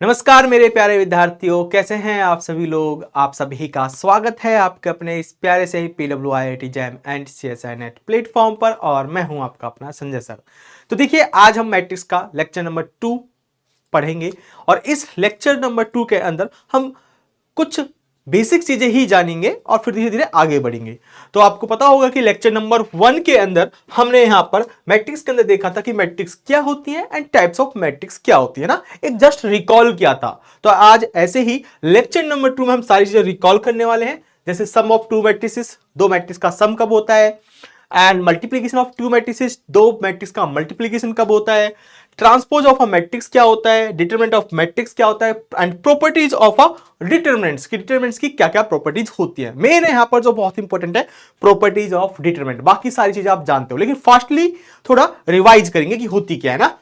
नमस्कार मेरे प्यारे विद्यार्थियों, कैसे हैं आप सभी लोग। आप सभी का स्वागत है आपके अपने इस प्यारे से ही PWIIT jam and CSI net platform पर। और मैं हूं आपका अपना संजय सर। तो देखिए, आज हम मैट्रिक्स का लेक्चर नंबर 2 पढ़ेंगे और इस लेक्चर नंबर 2 के अंदर हम कुछ बेसिक चीजें ही जानेंगे और फिर धीरे धीरे आगे बढ़ेंगे। तो आपको पता होगा कि लेक्चर नंबर 1 के अंदर हमने यहां पर मैट्रिक्स के अंदर देखा था कि मैट्रिक्स क्या होती है एंड टाइप्स ऑफ मैट्रिक्स क्या होती है ना, एक जस्ट रिकॉल किया था। तो आज ऐसे ही लेक्चर नंबर 2 में हम सारी चीजें रिकॉल करने वाले हैं, जैसे सम ऑफ टू मैट्रिसेस, दो मैट्रिक्स का सम कब होता है, and multiplication of two matrices, दो मैट्रिक्स का मल्टीप्लीकेशन कब होता है, ट्रांसपोज ऑफ अ मैट्रिक्स क्या होता है, डिटरमिनेंट ऑफ मैट्रिक्स क्या होता है, and properties of a determinants की, डिटरमिनेंट्स की क्या क्या प्रॉपर्टीज होती है। मेन यहां पर जो बहुत इंपॉर्टेंट है प्रॉपर्टीज ऑफ डिटरमिनेंट, बाकी सारी चीजें आप जानते हो, लेकिन फास्टली थोड़ा रिवाइज करेंगे कि होती क्या है ना।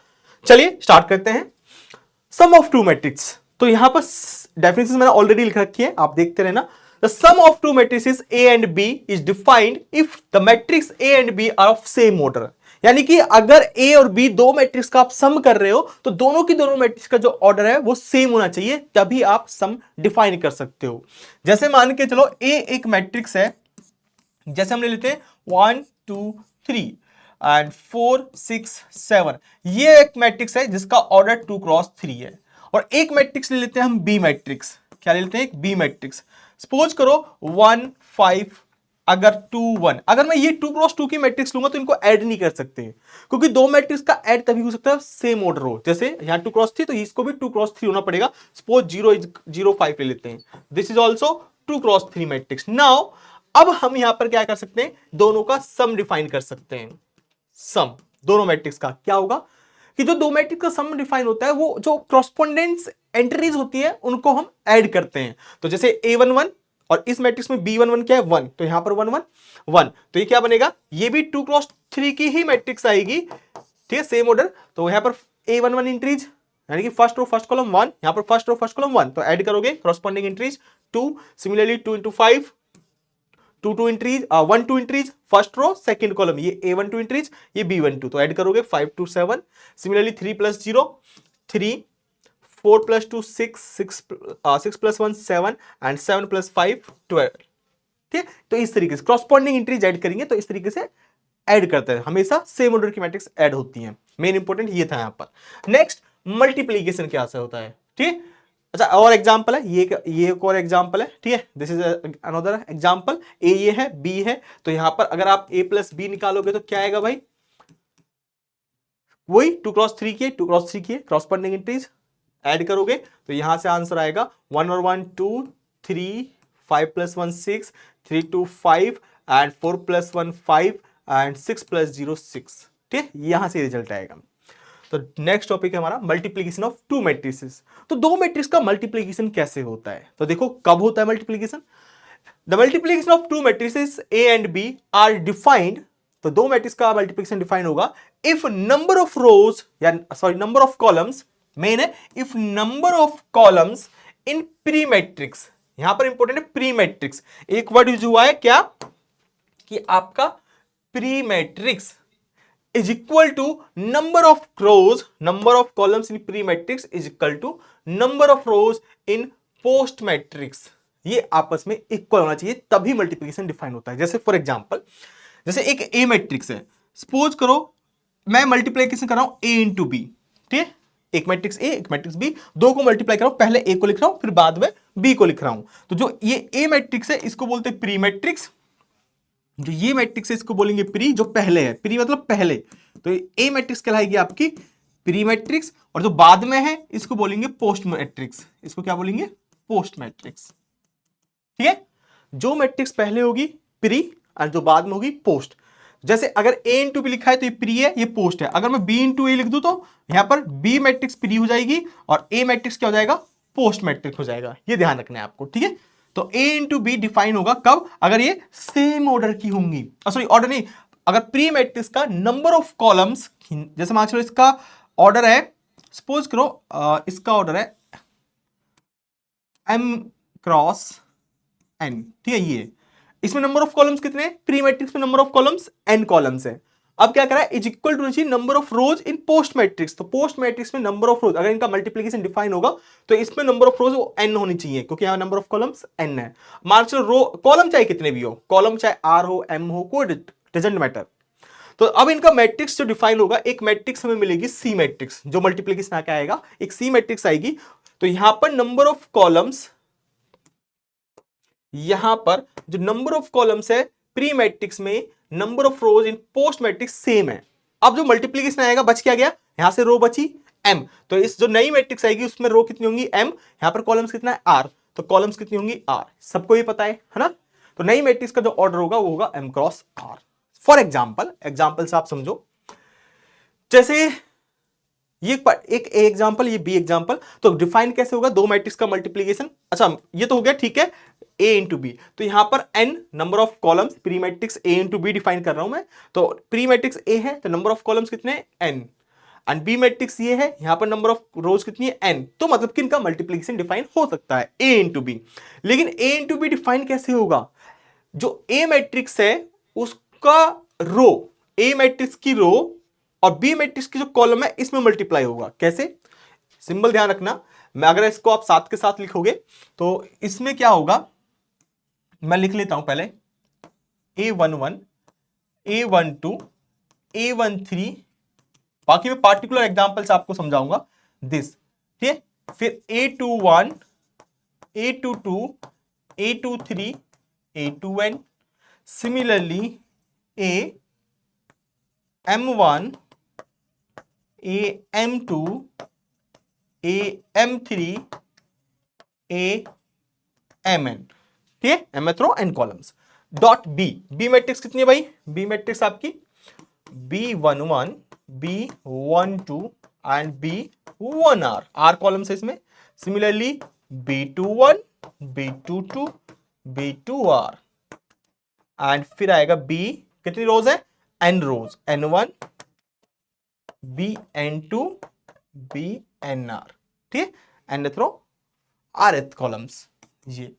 चलिए स्टार्ट करते हैं। सम ऑफ टू मैट्रिक्स, तो यहां पर डेफिनेशन मैंने ऑलरेडी लिख रखी है, आप देखते रहना। The sum of two matrices A and B is defined if the matrix A and B are of same order। यानी कि अगर A और B दो मैट्रिक्स का आप सम कर रहे हो तो दोनों की दोनों मैट्रिक्स का जो ऑर्डर है वो सेम होना चाहिए, तभी आप सम डिफाइन कर सकते हो। जैसे मान के चलो A एक मैट्रिक्स है, जैसे हमने लेते हैं 1 2 3 एंड 4 6 7, ये एक मैट्रिक्स है जिसका ऑर्डर 2 क्रॉस 3 है। और एक मैट्रिक्स ले लेते हैं हम बी मैट्रिक्स, क्या ले लेते हैं, एक बी मैट्रिक्स। सपोज करो 1 5, अगर 2 1, अगर मैं ये 2 क्रॉस 2 की मैट्रिक्स लूंगा तो इनको ऐड नहीं कर सकते, क्योंकि दो मैट्रिक्स का ऐड तभी हो सकता है सेम ऑर्डर हो। जैसे यहां 2 क्रॉस 3 तो इसको भी 2 क्रॉस 3 होना पड़ेगा। सपोज 0 0 5 ले लेते हैं, this is also 2 cross 3 matrix. Now अब हम यहां पर क्या कर सकते हैं, दोनों का सम डिफाइन कर सकते हैं। सम दोनों मैट्रिक्स का क्या होगा कि जो दो मैट्रिक्स का सम डिफाइन होता है वो जो कॉरस्पॉन्डेंस एंट्रीज होती है उनको हम ऐड करते हैं। तो जैसे A11 और इस मैट्रिक्स में B11 क्या है 1, तो यहां पर 1 1 1, तो ये क्या बनेगा, ये भी 2 क्रॉस 3 की ही मैट्रिक्स आएगी, ठीक है, सेम ऑर्डर। तो यहां पर A11 इंट्रीज यानी कि फर्स्ट रो फर्स्ट कॉलम 1, यहां पर फर्स्ट रो फर्स्ट कॉलम 1, तो ऐड करोगे corresponding entries 2। Similarly 2 into 5, 2 2 entries 1 2 entries first row second column, ये A12 इंट्रीज, ये B12, तो ऐड करोगे 5 2 7। Similarly 3 plus 0 3, 4 plus 2 6 6 plus 1 7 and 7 plus 5 12, ठीक है। तो इस तरीके से क्रॉसपॉन्डिंग इंट्रीज ऐड करेंगे, तो इस तरीके से ऐड करते हैं, हमेशा सेम ऑर्डर की मैट्रिक्स ऐड होती हैं। मेन इंपॉर्टेंट ये था यहां पर। नेक्स्ट मल्टीप्लीकेशन क्या से होता है, ठीक है। अच्छा, और एग्जांपल है, ये एक और एग्जांपल है, ठीक है। This is another example. A ये है, बी है, तो यहां पर अगर आप ए प्लस बी निकालोगे तो क्या आएगा भाई, वही 2 क्रॉस 3 की 2 क्रॉस 3 की क्रॉसपॉन्डिंग इंट्रीज ऐड करोगे, तो यहां से आंसर आएगा 1 और 1 2 3, 5 plus 1 6, 3 2 5 and 4 plus 1 5 and 6 plus 0 6, ठीक है, यहां से रिजल्ट आएगा। तो नेक्स्ट टॉपिक है हमारा मल्टीप्लीकेशन ऑफ टू मैट्रिसेस। तो दो मैट्रिक्स का मल्टीप्लीकेशन कैसे होता है, तो देखो कब होता है multiplication. The multiplication of two matrices A and B are defined, तो दो मैट्रिक्स का मल्टीप्लीकेशन डिफाइन होगा इफ नंबर ऑफ रोज या sorry number of columns, main है if number of columns in pre matrix, यहां पर इंपॉर्टेंट है pre matrix, एक वर्ड यूज हुआ है क्या कि आपका pre matrix is equal to number of rows, number of columns in pre matrix is equal to number of rows in post matrix, ये आपस में इक्वल होना चाहिए, तभी मल्टीप्लिकेशन डिफाइन होता है। जैसे फॉर एग्जांपल, जैसे एक ए मैट्रिक्स है, सपोज करो मैं मल्टीप्लिकेशन कर रहा हूं ए इंटू बी, ठीक है, एक मैट्रिक्स ए एक मैट्रिक्स बी, दो को मल्टीप्लाई कर रहा हूं, पहले ए को लिख रहा हूं फिर बाद में बी को लिख रहा हूं। तो जो ये ए मैट्रिक्स है इसको बोलते हैं प्री मैट्रिक्स, जो ये मैट्रिक्स है इसको बोलेंगे प्री, जो पहले है, प्री मतलब पहले, तो ए मैट्रिक्स कहलाएगी आपकी प्री मैट्रिक्स, और जो बाद में है इसको बोलेंगे पोस्ट मैट्रिक्स, इसको क्या बोलेंगे, पोस्ट मैट्रिक्स, ठीक है। जो मैट्रिक्स पहले होगी प्री और जो बाद में होगी पोस्ट। जैसे अगर ए इंटू बी लिखा है तो ये प्री है ये पोस्ट है, अगर मैं बी इंटू ए लिख दूं तो यहां पर बी मैट्रिक्स प्री हो जाएगी और ए मैट्रिक्स क्या हो जाएगा, पोस्ट मैट्रिक्स हो जाएगा, ये ध्यान रखना है आपको, ठीक है। तो ए इंटू बी डिफाइन होगा कब, अगर ये सेम ऑर्डर की होंगी, सॉरी ऑर्डर नहीं, अगर प्री मैट्रिक्स का नंबर ऑफ कॉलम्स, जैसे मान चलो इसका ऑर्डर है, सपोज करो इसका ऑर्डर है m क्रॉस n, ठीक है, ये इसमें नंबर ऑफ कॉलम्स कितने हैं, प्री मैट्रिक्स में number of columns n columns है। अब क्या करा है, इज इक्वल टू चाहिए number of rose in post matrix. तो पोस्ट मैट्रिक्स में नंबर ऑफ रोज, अगर इनका मल्टीप्लीकेशन डिफाइन होगा तो इसमें नंबर ऑफ रोज वो n होनी चाहिए, क्योंकि यहाँ नंबर ऑफ कॉलम्स n है। मान चलो रो कॉलम चाहे कितने भी हो, कॉलम चाहे r हो m हो, कोई डजंट मैटर। तो अब इनका मैट्रिक्स जो डिफाइन होगा, एक मैट्रिक्स हमें मिलेगी सी मैट्रिक्स, जो मल्टीप्लीकेशन आके आएगा एक सी मैट्रिक्स आएगी। तो यहां पर नंबर ऑफ कॉलम्स, यहां पर जो नंबर ऑफ कॉलम्स है प्री मैट्रिक्स में, number of rose in post matrix same है। अब जो मल्टीप्लीकेशन आएगा बच क्या गया, यहां से रो बची m, तो इस जो नई मैट्रिक्स आएगी उसमें रो कितनी होंगी m, यहां पर कॉलम्स कितना है r, तो कॉलम्स कितनी होंगी r, सबको ये पता है ना। तो नई मैट्रिक्स का जो ऑर्डर होगा वो होगा m cross r। For example से आप समझो, जैसे ये एक ए एग्जांपल, ये बी एग्जांपल, तो डिफाइन कैसे होगा दो मैट्रिक्स का मल्टीप्लीकेशन। अच्छा ये तो हो गया, ठीक है, ए इंटू बी, तो यहां पर n number of columns, pre matrix A into B define कर रहा हूं मैं। तो प्री मैट्रिक्स ए है तो नंबर ऑफ कॉलम्स कितने n, एंड बी मैट्रिक्स ये है, यहां पर नंबर ऑफ रोज कितनी है n। तो मतलब कि इनका मल्टीप्लीकेशन डिफाइन हो सकता है a इंटू बी। लेकिन a इंटू बी डिफाइन कैसे होगा, जो a मैट्रिक्स है उसका रो, a मैट्रिक्स की रो और बी मैट्रिक्स की जो कॉलम है इसमें मल्टीप्लाई होगा। कैसे, सिंबल ध्यान रखना, मैं अगर इसको आप साथ के साथ लिखोगे तो इसमें क्या होगा, मैं लिख लेता हूं पहले A11 A12 A13, बाकी मैं पार्टिकुलर एग्जांपल से आपको समझाऊंगा दिस, ठीक है। फिर A21 A22 A23 A2n, similarly AM1 AM2 AM3 AMN, ठीक है, mth row n columns. Dot B matrix कितनी है भाई, बी मैट्रिक्स आपकी B11 B12 and B1R, R columns है इसमें। Similarly B21 B22 B2R, and फिर आएगा B, कितनी रोज है, n रोज, N1 BN2 BNR, ठीक है, nth रो rth कॉलम्स ये।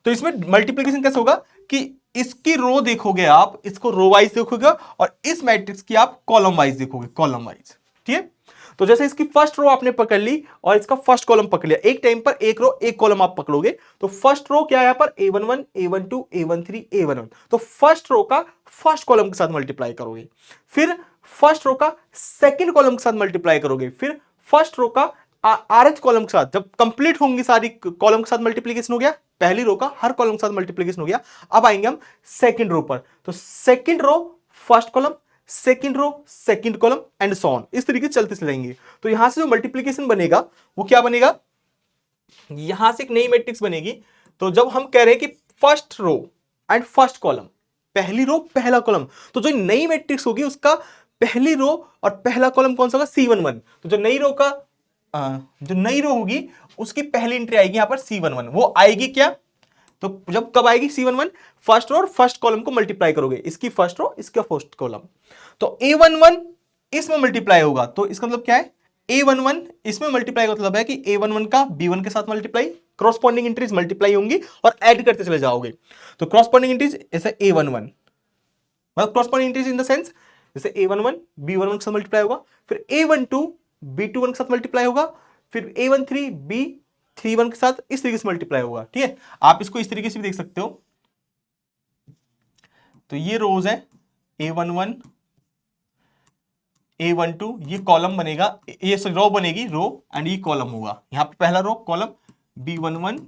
तो इसमें मल्टीप्लिकेशन कैसे होगा कि इसकी रो देखोगे आप, इसको रो वाइज देखोगे और इस मैट्रिक्स की आप कॉलम वाइज देखोगे, कॉलम वाइज, ठीक है। तो जैसे इसकी फर्स्ट रो आपने पकड़ ली और इसका फर्स्ट कॉलम पकड़ लिया, एक टाइम पर एक रो एक कॉलम आप पकड़ोगे, तो फर्स्ट रो क्या है यहां पर A11 A12 A13 A11, तो फर्स्ट रो का फर्स्ट कॉलम के साथ मल्टीप्लाई करोगे, फिर फर्स्ट रो का सेकंड कॉलम के साथ मल्टीप्लाई करोगे, फिर फर्स्ट रो का आरएच कॉलम के साथ, जब कंप्लीट होंगी सारी कॉलम के साथ मल्टीप्लीकेशन हो गया, पहली रो का हर कॉलम के साथ मल्टीप्लीकेशन हो गया। अब आएंगे हम सेकंड रो पर, तो second row first column, second row second column and so on, इस तरीके से चलते चलेंगे। तो यहां से जो मल्टीप्लीकेशन बनेगा वो क्या बनेगा, यहां से एक नई मैट्रिक्स बनेगी। तो जब हम कह रहे हैं कि first row and first column, पहली रो पहला कॉलम, तो जो नई मैट्रिक्स होगी उसका पहली रो और पहला कॉलम कौन सा होगा, C11। तो जो नई रो का जो नई रो होगी उसकी पहली एंट्री आएगी यहां पर C11, वो आएगी क्या, तो जब कब आएगी C11, फर्स्ट रो और फर्स्ट कॉलम को मल्टीप्लाई करोगे, इसकी फर्स्ट रो इसका फर्स्ट कॉलम, तो A11 इसमें मल्टीप्लाई होगा, तो इसका मतलब क्या है, A11 इसमें मल्टीप्लाई का मतलब है कि A11 का B1 के साथ मल्टीप्लाई, क्रॉसपॉन्डिंग एंट्रीज मल्टीप्लाई होंगी और ऐड करते चले जाओगे। तो क्रॉसपॉन्डिंग एंट्रीज ऐसे A11, मतलब corresponding entries in the sense जैसे A11 B11 के साथ मल्टीप्लाई होगा, फिर A12 B21 के साथ मल्टीप्लाई होगा, फिर A13 B31 के साथ इस तरीके से मल्टीप्लाई होगा, ठीक है। आप इसको इस तरीके से भी देख सकते हो। तो ये रोज है A11 A12, ये कॉलम बनेगा, ये रो बनेगी, रो एंड ये कॉलम होगा, यहां पे पहला row column B11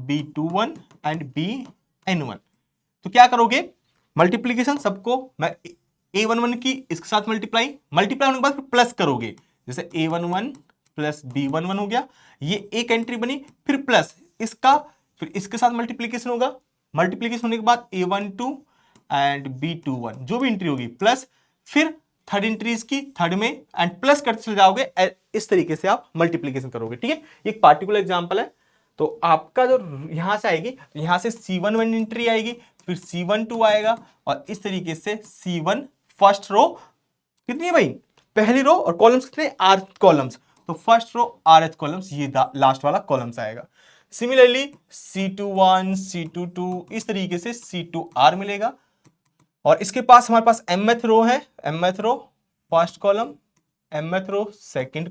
B21 and BN1। तो क्या करोगे, मल्टीप्लीकेशन सबको मैं A11 की इसके साथ मल्टीप्लाई होने के बाद फिर प्लस करोगे, जैसे A11 प्लस B11 हो गया, ये एक एंट्री बनी, फिर प्लस इसका, फिर इसके साथ मल्टीप्लीकेशन होगा, मल्टीप्लीकेशन होने के बाद A12 एंड B21 जो भी एंट्री होगी प्लस, फिर थर्ड एंट्री इसकी थर्ड में एंड प्लस करते चले जाओगे, इस तरीके से आप मल्टीप्लीकेशन करोगे, ठीक है। एक पार्टिकुलर एग्जांपल है। तो आपका जो यहां से आएगी, यहां से C11 एंट्री आएगी, फिर C12 आएगा और इस तरीके से C1 फर्स्ट रो कितनी है भाई, पहली रो, और कॉलम्स कितने, आर कॉलम्स, तो फर्स्ट रो आरएच कॉलम्स, ये लास्ट वाला कॉलम्स आएगा। सिमिलरली C21 C22 इस तरीके से C2R मिलेगा, और इसके पास हमारे पास mth रो है, mth row first column, mth row second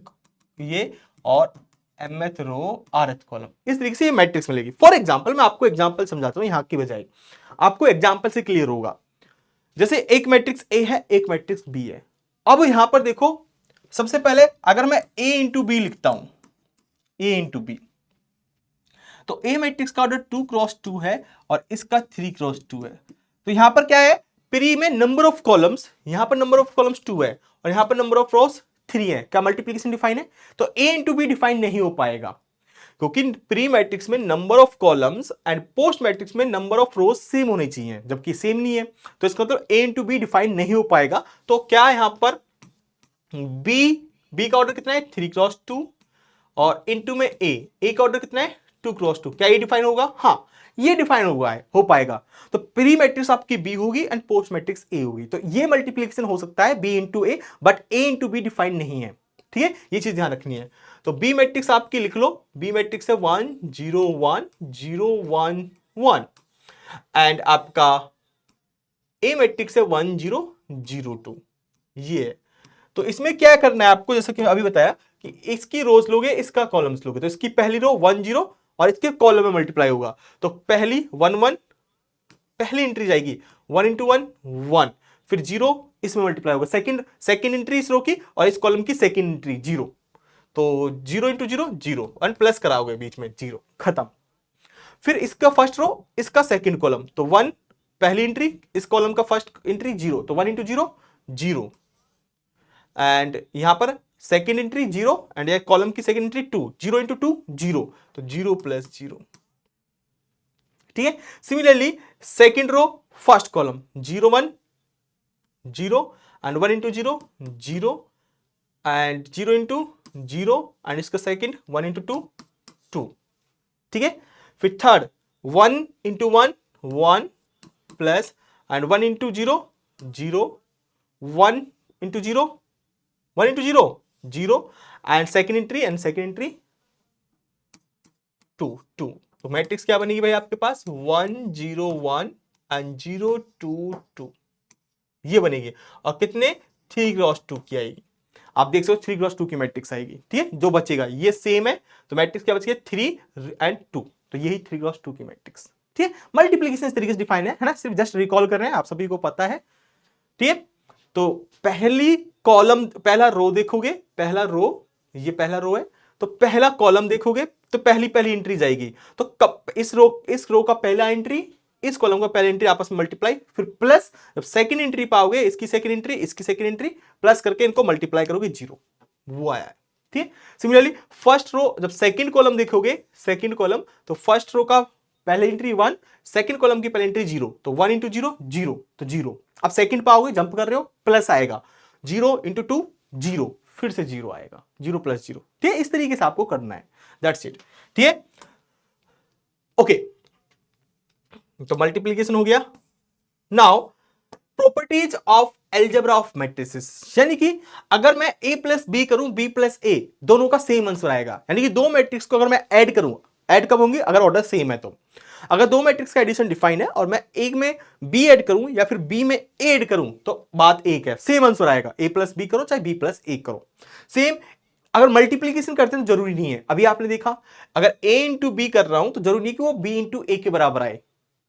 ये, और mth रो rth कॉलम। इस तरीके से ये मैट्रिक्स मिलेगी। फॉर एग्जांपल मैं आपको एग्जांपल समझाता हूं, यहां की बजाय आपको एग्जांपल से क्लियर होगा। जैसे एक मैट्रिक्स ए है, एक मैट्रिक्स बी है। अब यहां पर देखो, सबसे पहले अगर मैं a इंटू बी लिखता हूं, a इंटू बी, तो ए मैट्रिक्स का ऑर्डर 2x2 है और इसका 3x2 है। तो यहां पर क्या है, प्री में नंबर ऑफ कॉलम्स, यहां पर नंबर ऑफ कॉलम्स 2 है और यहां पर नंबर ऑफ रोज 3 है। क्या मल्टीप्लीकेशन डिफाइन है? तो ए इंटू बी डिफाइन नहीं हो पाएगा, क्योंकि प्री मैट्रिक्स में number of columns and post matrix में नंबर ऑफ रोज सेम होने चाहिए, जबकि सेम नहीं है। तो इसका मतलब ए इंटू बी डिफाइन नहीं हो पाएगा। तो क्या यहां पर बी का ऑर्डर कितना है? 3x2, और इंटू में ए का ऑर्डर कितना है? 2x2। क्या ये डिफाइन होगा? हाँ, ये डिफाइन होगा, हो पाएगा। तो प्री मैट्रिक्स आपकी बी होगी एंड पोस्ट मैट्रिक्स ए होगी। तो ये मल्टीप्लिकेशन हो सकता है B into A, but A into B define नहीं है। ठीक है, ये चीज ध्यान रखनी है। तो बी मैट्रिक्स आपकी लिख लो, बी मैट्रिक्स है 1 0 1 0 1 1, एंड आपका ए मैट्रिक्स है 1 0 0 2। ये है। तो इसमें क्या करना है आपको, जैसा कि अभी बताया कि इसकी रोज लोगे, इसका कॉलम्स लोगे। तो इसकी पहली रो 1 0 और इसके कॉलम में मल्टीप्लाई होगा। तो पहली 1 1, पहली एंट्री जाएगी 1 इंटू 1 1, फिर 0 इसमें मल्टीप्लाई होगा। सेकंड एंट्री इस रो की और इस कॉलम की सेकंड एंट्री 0। तो 0 इंटू 0 0, एंड प्लस कराओगे बीच में 0, खत्म। फिर इसका फर्स्ट रो, इसका सेकंड कॉलम, तो 1 पहली एंट्री, इस कॉलम का फर्स्ट एंट्री 0, तो 1 इंटू 0 0, एंड यहां पर सेकेंड एंट्री 0 एंड ये कॉलम की सेकेंड एंट्री 2, 0 इंटू 2 0, तो 0 प्लस 0। ठीक है, similarly second row first column 0 1 0 and 1 into 0 0 and 0 into 0 and इसका सेकेंड 1 इंटू 2 2। ठीक है, फिर third 1 into 1 1 plus and 1 into 0 0 1 into 0 1 into 0 0 and second entry 2 2। तो मैट्रिक्स क्या बनेगी भाई आपके पास? 1 0 1 एंड 0 2 2, ये बनेगी। और कितने? 3x2 की आएगी। आप देख सकते हो 3x2 की मैट्रिक्स आएगी। ठीक है, जो बचेगा ये सेम है, तो मैट्रिक्स क्या बचेगा? 3 एंड 2, तो यही 3x2 की मैट्रिक्स। ठीक है, मल्टीप्लीकेशन इस तरीके से डिफाइन है ना, सिर्फ जस्ट रिकॉल कर रहे हैं, आप सभी को पता है। ठीक है, तो पहली कॉलम, पहला रो देखोगे, पहला रो, ये पहला रो है, तो पहला कॉलम देखोगे तो पहली एंट्री जाएगी। तो कब इस रो का पहला एंट्री, इस कॉलम का पहला एंट्री आपस में मल्टीप्लाई, फिर प्लस जब सेकंड एंट्री पाओगे, इसकी सेकंड एंट्री, इसकी सेकंड एंट्री, प्लस करके इनको मल्टीप्लाई करोगे 0, वो आया है। ठीक है, सिमिलरली फर्स्ट रो जब सेकंड कॉलम देखोगे, सेकंड कॉलम, तो फर्स्ट रो का पहले एंट्री 1, सेकंड कॉलम की पहले एंट्री 0, तो 1 इंटू 0 0, तो 0। अब सेकंड पाओगे, जंप कर रहे हो, प्लस आएगा 0 इंटू 2 0, फिर से 0 आएगा, 0 प्लस 0। ठीक है, इस तरीके से आपको करना है, दैट्स इट। ठीक है, ओके, तो मल्टीप्लीकेशन हो गया। Now properties of algebra of matrices, यानी कि अगर मैं a प्लस बी करूं, b प्लस a, दोनों का सेम आंसर आएगा। यानी कि दो मैट्रिक्स को अगर मैं ऐड करूं, ऐड कब होंगे? अगर ऑर्डर सेम है। तो अगर दो मैट्रिक्स का एडिशन डिफाइन है और मैं एक में b ऐड करूं या फिर b में a ऐड करूं, तो बात एक है, सेम आंसर आएगा। a प्लस बी करो चाहे b प्लस a करो, सेम। अगर मल्टीप्लीकेशन करते हैं तो जरूरी नहीं है, अभी आपने देखा अगर a इंटू बी कर रहा हूं तो जरूरी नहीं कि वो b इंटू a के बराबर आए।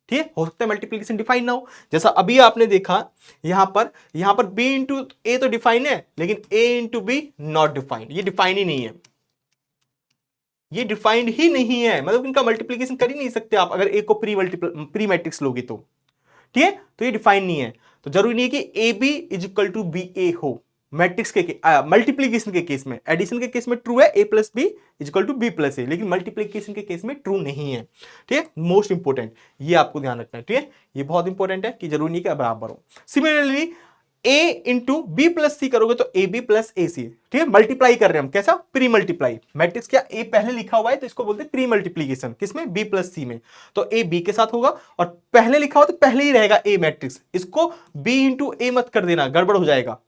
ठीक है, हो सकता है मल्टीप्लीकेशन डिफाइन ना हो, जैसा अभी आपने देखा यहां पर b इंटू ए तो डिफाइन है, लेकिन a into B not defined, ये डिफाइन ही नहीं है, ये डिफाइंड ही नहीं है, मतलब इनका मल्टीप्लीकेशन कर ही नहीं सकते आप अगर ए को प्री मैट्रिक्स लोगे तो। ठीक है, तो ये डिफाइन नहीं है। तो जरूरी नहीं है कि A B is equal to B A हो। मैट्रिक्स के मल्टीप्लीकेशन के केस में, एडिशन के केस में ट्रू है A plus B is equal to B plus A, लेकिन मल्टीप्लीकेशन के केस में ट्रू नहीं है। ठीक है, मोस्ट इंपोर्टेंट, ये आपको ध्यान रखना है। ठीक है, ये बहुत इंपॉर्टेंट है कि जरूरी नहीं कि बराबर हो। Similarly a into B plus C करोगे तो ए बी प्लस ए सी। ठीक है, मल्टीप्लाई कर रहे हैं हम, कैसा? Pre multiply. मैट्रिक्स क्या a पहले लिखा हुआ है तो इसको बोलते हैं प्री मल्टीप्लीकेशन, किसमें? b प्लस सी में। तो a b के साथ होगा और पहले लिखा हुआ तो पहले ही रहेगा a मैट्रिक्स, इसको b इंटू ए मत कर देना, गड़बड़ हो जाएगा।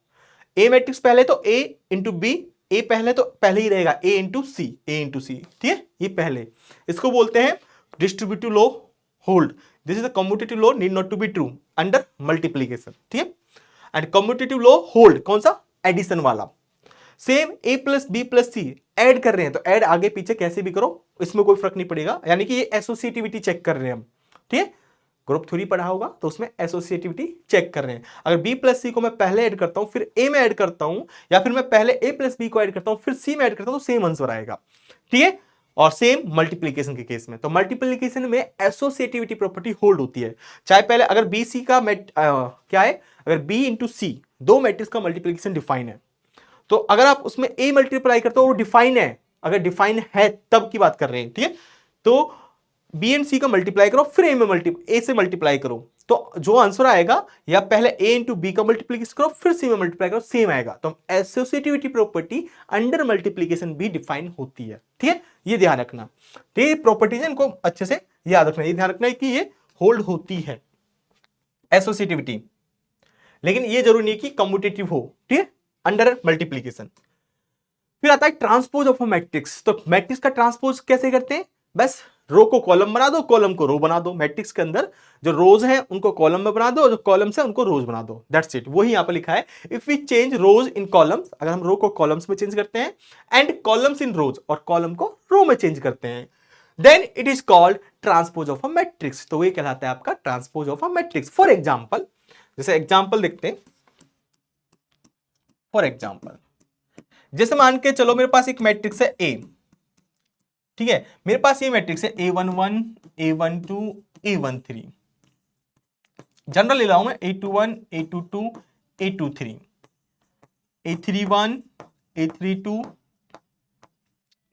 a मैट्रिक्स पहले तो a इंटू बी, a पहले तो पहले ही रहेगा a into C, a into C. ठीक है, ये पहले, इसको बोलते हैं distributive law hold, this is the commutative law need not to be true under multiplication, ठीक है। एंड कम्यूटेटिव लॉ होल्ड कौन सा, एडिशन वाला। Same a plus B plus C add कर रहे हैं तो ऐड आगे पीछे कैसे भी करो, इसमें कोई फर्क नहीं पड़ेगा, यानी कि ये एसोसिएटिविटी चेक कर रहे हैं हम, ठीक है। ग्रुप थ्योरी पढ़ा होगा तो उसमें एसोसिएटिविटी चेक कर रहे हैं। अगर b प्लस सी को मैं पहले ऐड करता हूं फिर a में ऐड करता हूं, या फिर मैं पहले a प्लस बी को ऐड करता हूं फिर c में ऐड करता हूं, तो सेम आंसर आएगा, ठीक है। और सेम मल्टीप्लीकेशन के केस में, तो मल्टीप्लीकेशन में एसोसिएटिविटी प्रॉपर्टी होल्ड होती है। चाहे पहले अगर बी सी का क्या है, अगर बी इंटू सी दो मैट्रिक्स का मल्टीप्लीकेशन डिफाइन है, तो अगर आप उसमें a मल्टीप्लाई करते हो वो डिफाइन है, अगर डिफाइन है तब की बात कर रहे हैं, ठीक है। तो b एंड c का मल्टीप्लाई करो फिर a से मल्टीप्लाई करो, तो जो आंसर आएगा या पहले a इंटू बी का मल्टीप्लीकेशन करो फिर c में मल्टीप्लाई करो, सेम आएगा। तो एसोसिएटिविटी प्रॉपर्टी अंडर मल्टीप्लीकेशन भी डिफाइन होती है, ठीक है, ये ध्यान रखना। तो ये प्रॉपर्टीज इनको अच्छे से याद रखना, ये ध्यान रखना है कि ये होल्ड होती है एसोसिएटिविटी, लेकिन ये जरूरी नहीं कि कम्यूटेटिव हो, ठीक है, अंडर मल्टीप्लीकेशन। फिर आता है ट्रांसपोज ऑफ अ मैट्रिक्स। तो मैट्रिक्स का ट्रांसपोज कैसे करते हैं, बस रो को कॉलम बना दो, कॉलम को रो बना दो। मैट्रिक्स के अंदर जो रोज हैं उनको कॉलम में बना दो, और जो कॉलम्स हैं उनको रोज बना दो, दैट्स इट। वही यहां पर लिखा है, if we change rows in columns, अगर हम रो को कॉलम्स में चेंज करते हैं, एंड कॉलम्स इन रोज, और कॉलम को रो में चेंज करते हैं, then it is called transpose of a matrix. तो ये कहलाता है आपका transpose of a matrix. For example, जैसे एग्जाम्पल देखते हैं, फॉर एग्जाम्पल जैसे मान के चलो मेरे पास एक मैट्रिक्स है A, ठीक है, मेरे पास ये मैट्रिक्स है A11 A12 A13, जनरल ले रहा हूं मैं A21 A22 A23 A31 A32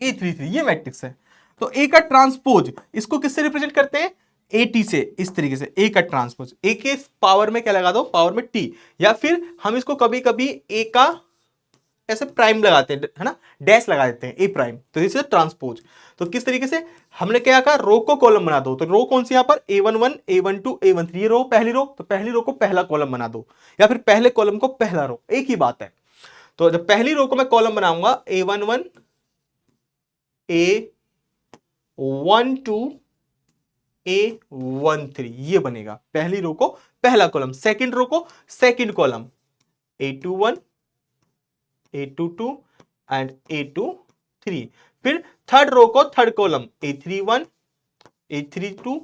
A33, ये मैट्रिक्स है। तो A का ट्रांसपोज इसको किससे रिप्रेजेंट करते हैं, AT से, इस तरीके से A का ट्रांसपोज, A के पावर में क्या लगा दो, पावर में T, या फिर हम इसको कभी कभी A का ऐसे प्राइम लगाते हैं, है ना, डैश लगा देते हैं, ए प्राइम, तो दिस इज ट्रांसपोज। तो किस तरीके से हमने क्या कहा, रो को कॉलम बना दो, तो रो कौन सी यहां पर A11 A12 A13, ये रो पहली रो, तो पहली रो को पहला कॉलम बना दो, या फिर पहले कॉलम को पहला रो, एक ही बात है। तो जब पहली रो को मैं कॉलम बनाऊंगा A11 A12 A13, ये बनेगा पहली रो को पहला कॉलम, सेकंड रो को second column A21 A22 and A23, फिर थर्ड रो को third column A31 A32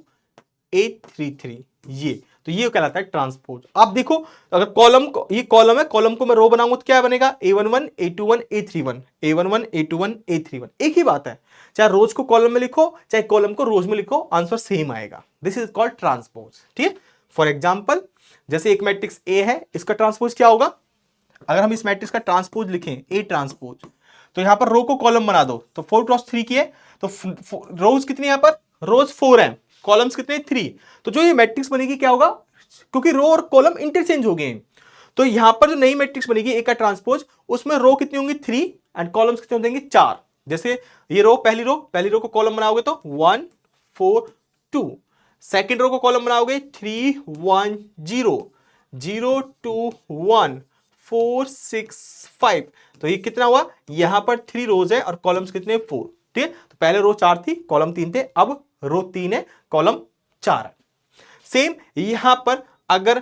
A33, ये तो ये कहलाता है ट्रांसपोज। आप देखो अगर कॉलम को, ये कॉलम है, कॉलम को मैं रो बनाऊंगा तो क्या बनेगा, A11 A21 A31 A11 A21 A31, एक ही बात है, चाहे रोज को कॉलम में लिखो चाहे कॉलम को रोज में लिखो, आंसर सेम आएगा। दिस इज कॉल्ड ट्रांसपोज, ठीक है। फॉर एग्जाम्पल जैसे एक मैट्रिक्स A है, इसका ट्रांसपोज क्या होगा, अगर हम इस मैट्रिक्स का ट्रांसपोज लिखें A ट्रांसपोज, तो यहां पर रो को कॉलम बना दो, तो 4 क्रॉस 3 की है, तो रोज कितनी यहां पर, रोज 4 है, कॉलम्स कितने 3, तो जो ये मैट्रिक्स बनेगी क्या होगा, क्योंकि रो और कॉलम इंटरचेंज हो गए हैं, तो यहां पर जो नई मैट्रिक्स बनेगी A का ट्रांसपोज, उसमें रो कितनी होंगी 3 एंड कॉलम्स कितने हो जाएंगे 4। जैसे ये रो पहली रो को कॉलम बनाओगे तो 1 4 2, सेकेंड रो को कॉलम बनाओगे 3 1 0 0 2 1 4 6 5, तो ये कितना हुआ, यहां पर 3 रोज है और कॉलम्स कितने 4, ठीक है। तो पहले रो 4 थी, कॉलम 3 थे, अब रो 3 है, कॉलम 4 है। सेम यहां पर अगर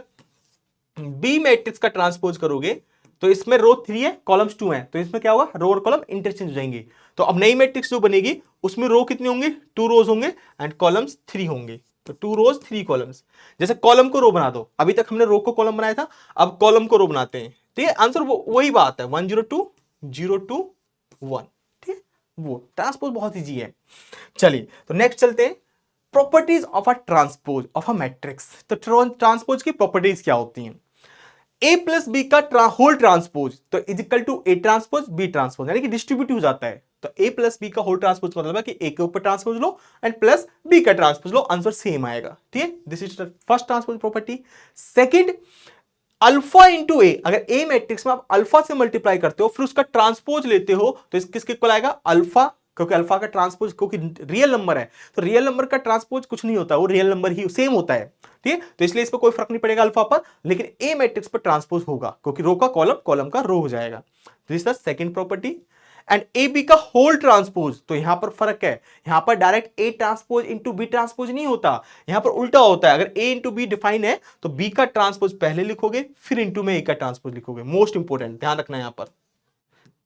बी मैट्रिक्स का ट्रांसपोज करोगे तो इसमें रो 3 है, कॉलम्स 2 है, तो इसमें क्या होगा, रो और कॉलम इंटरचेंज हो जाएंगे। तो अब नई मैट्रिक्स जो बनेगी उसमें रो कितने होंगे, 2 रोज होंगे एंड कॉलम्स 3 होंगे, तो 2 रोज 3 कॉलम्स। जैसे कॉलम को रो बना दो, अभी तक हमने रो को कॉलम बनाया था, अब कॉलम को रो बनाते हैं, ठीक है, आंसर वही बात है, 102 02 1, ठीक है, वो ट्रांसपोज बहुत इजी है। चलिए तो नेक्स्ट चलते हैं, properties of a transpose of a matrix. तो ट्रांसपोज की प्रॉपर्टीज क्या होती हैं, A प्लस बी का होल ट्रांसपोज तो is equal to A transpose B transpose, यानी कि डिस्ट्रीब्यूट हो जाता है। तो A प्लस बी का होल ट्रांसपोज मतलब है कि A के ऊपर ट्रांसपोज लो एंड प्लस B का ट्रांसपोज लो, आंसर सेम आएगा, ठीक है। This is first transpose property. Second, alpha into ए, अगर ए मैट्रिक्स में आप अल्फा से मल्टीप्लाई करते हो फिर उसका ट्रांसपोज लेते हो तो किसके इक्वल आएगा, अल्फा, क्योंकि अल्फा का ट्रांसपोज क्योंकि रियल नंबर है, तो रियल नंबर का ट्रांसपोज कुछ नहीं होता, वो रियल नंबर ही सेम होता है, ठीक है। तो इसलिए इस पर कोई फर्क नहीं पड़ेगा अल्फा पर, लेकिन ए मैट्रिक्स पर ट्रांसपोज होगा क्योंकि रो का कॉलम, कॉलम का रो हो जाएगा। This is the second property. And A B का होल ट्रांसपोज। तो यहां पर फर्क है, यहां पर direct A transpose into B transpose नहीं होता, यहां पर उल्टा होता है। अगर ए इंटू बी डिफाइन है तो बी का ट्रांसपोज पहले लिखोगे, फिर इंटू में ए का ट्रांसपोज लिखोगे। मोस्ट इंपोर्टेंट ध्यान रखना यहां पर,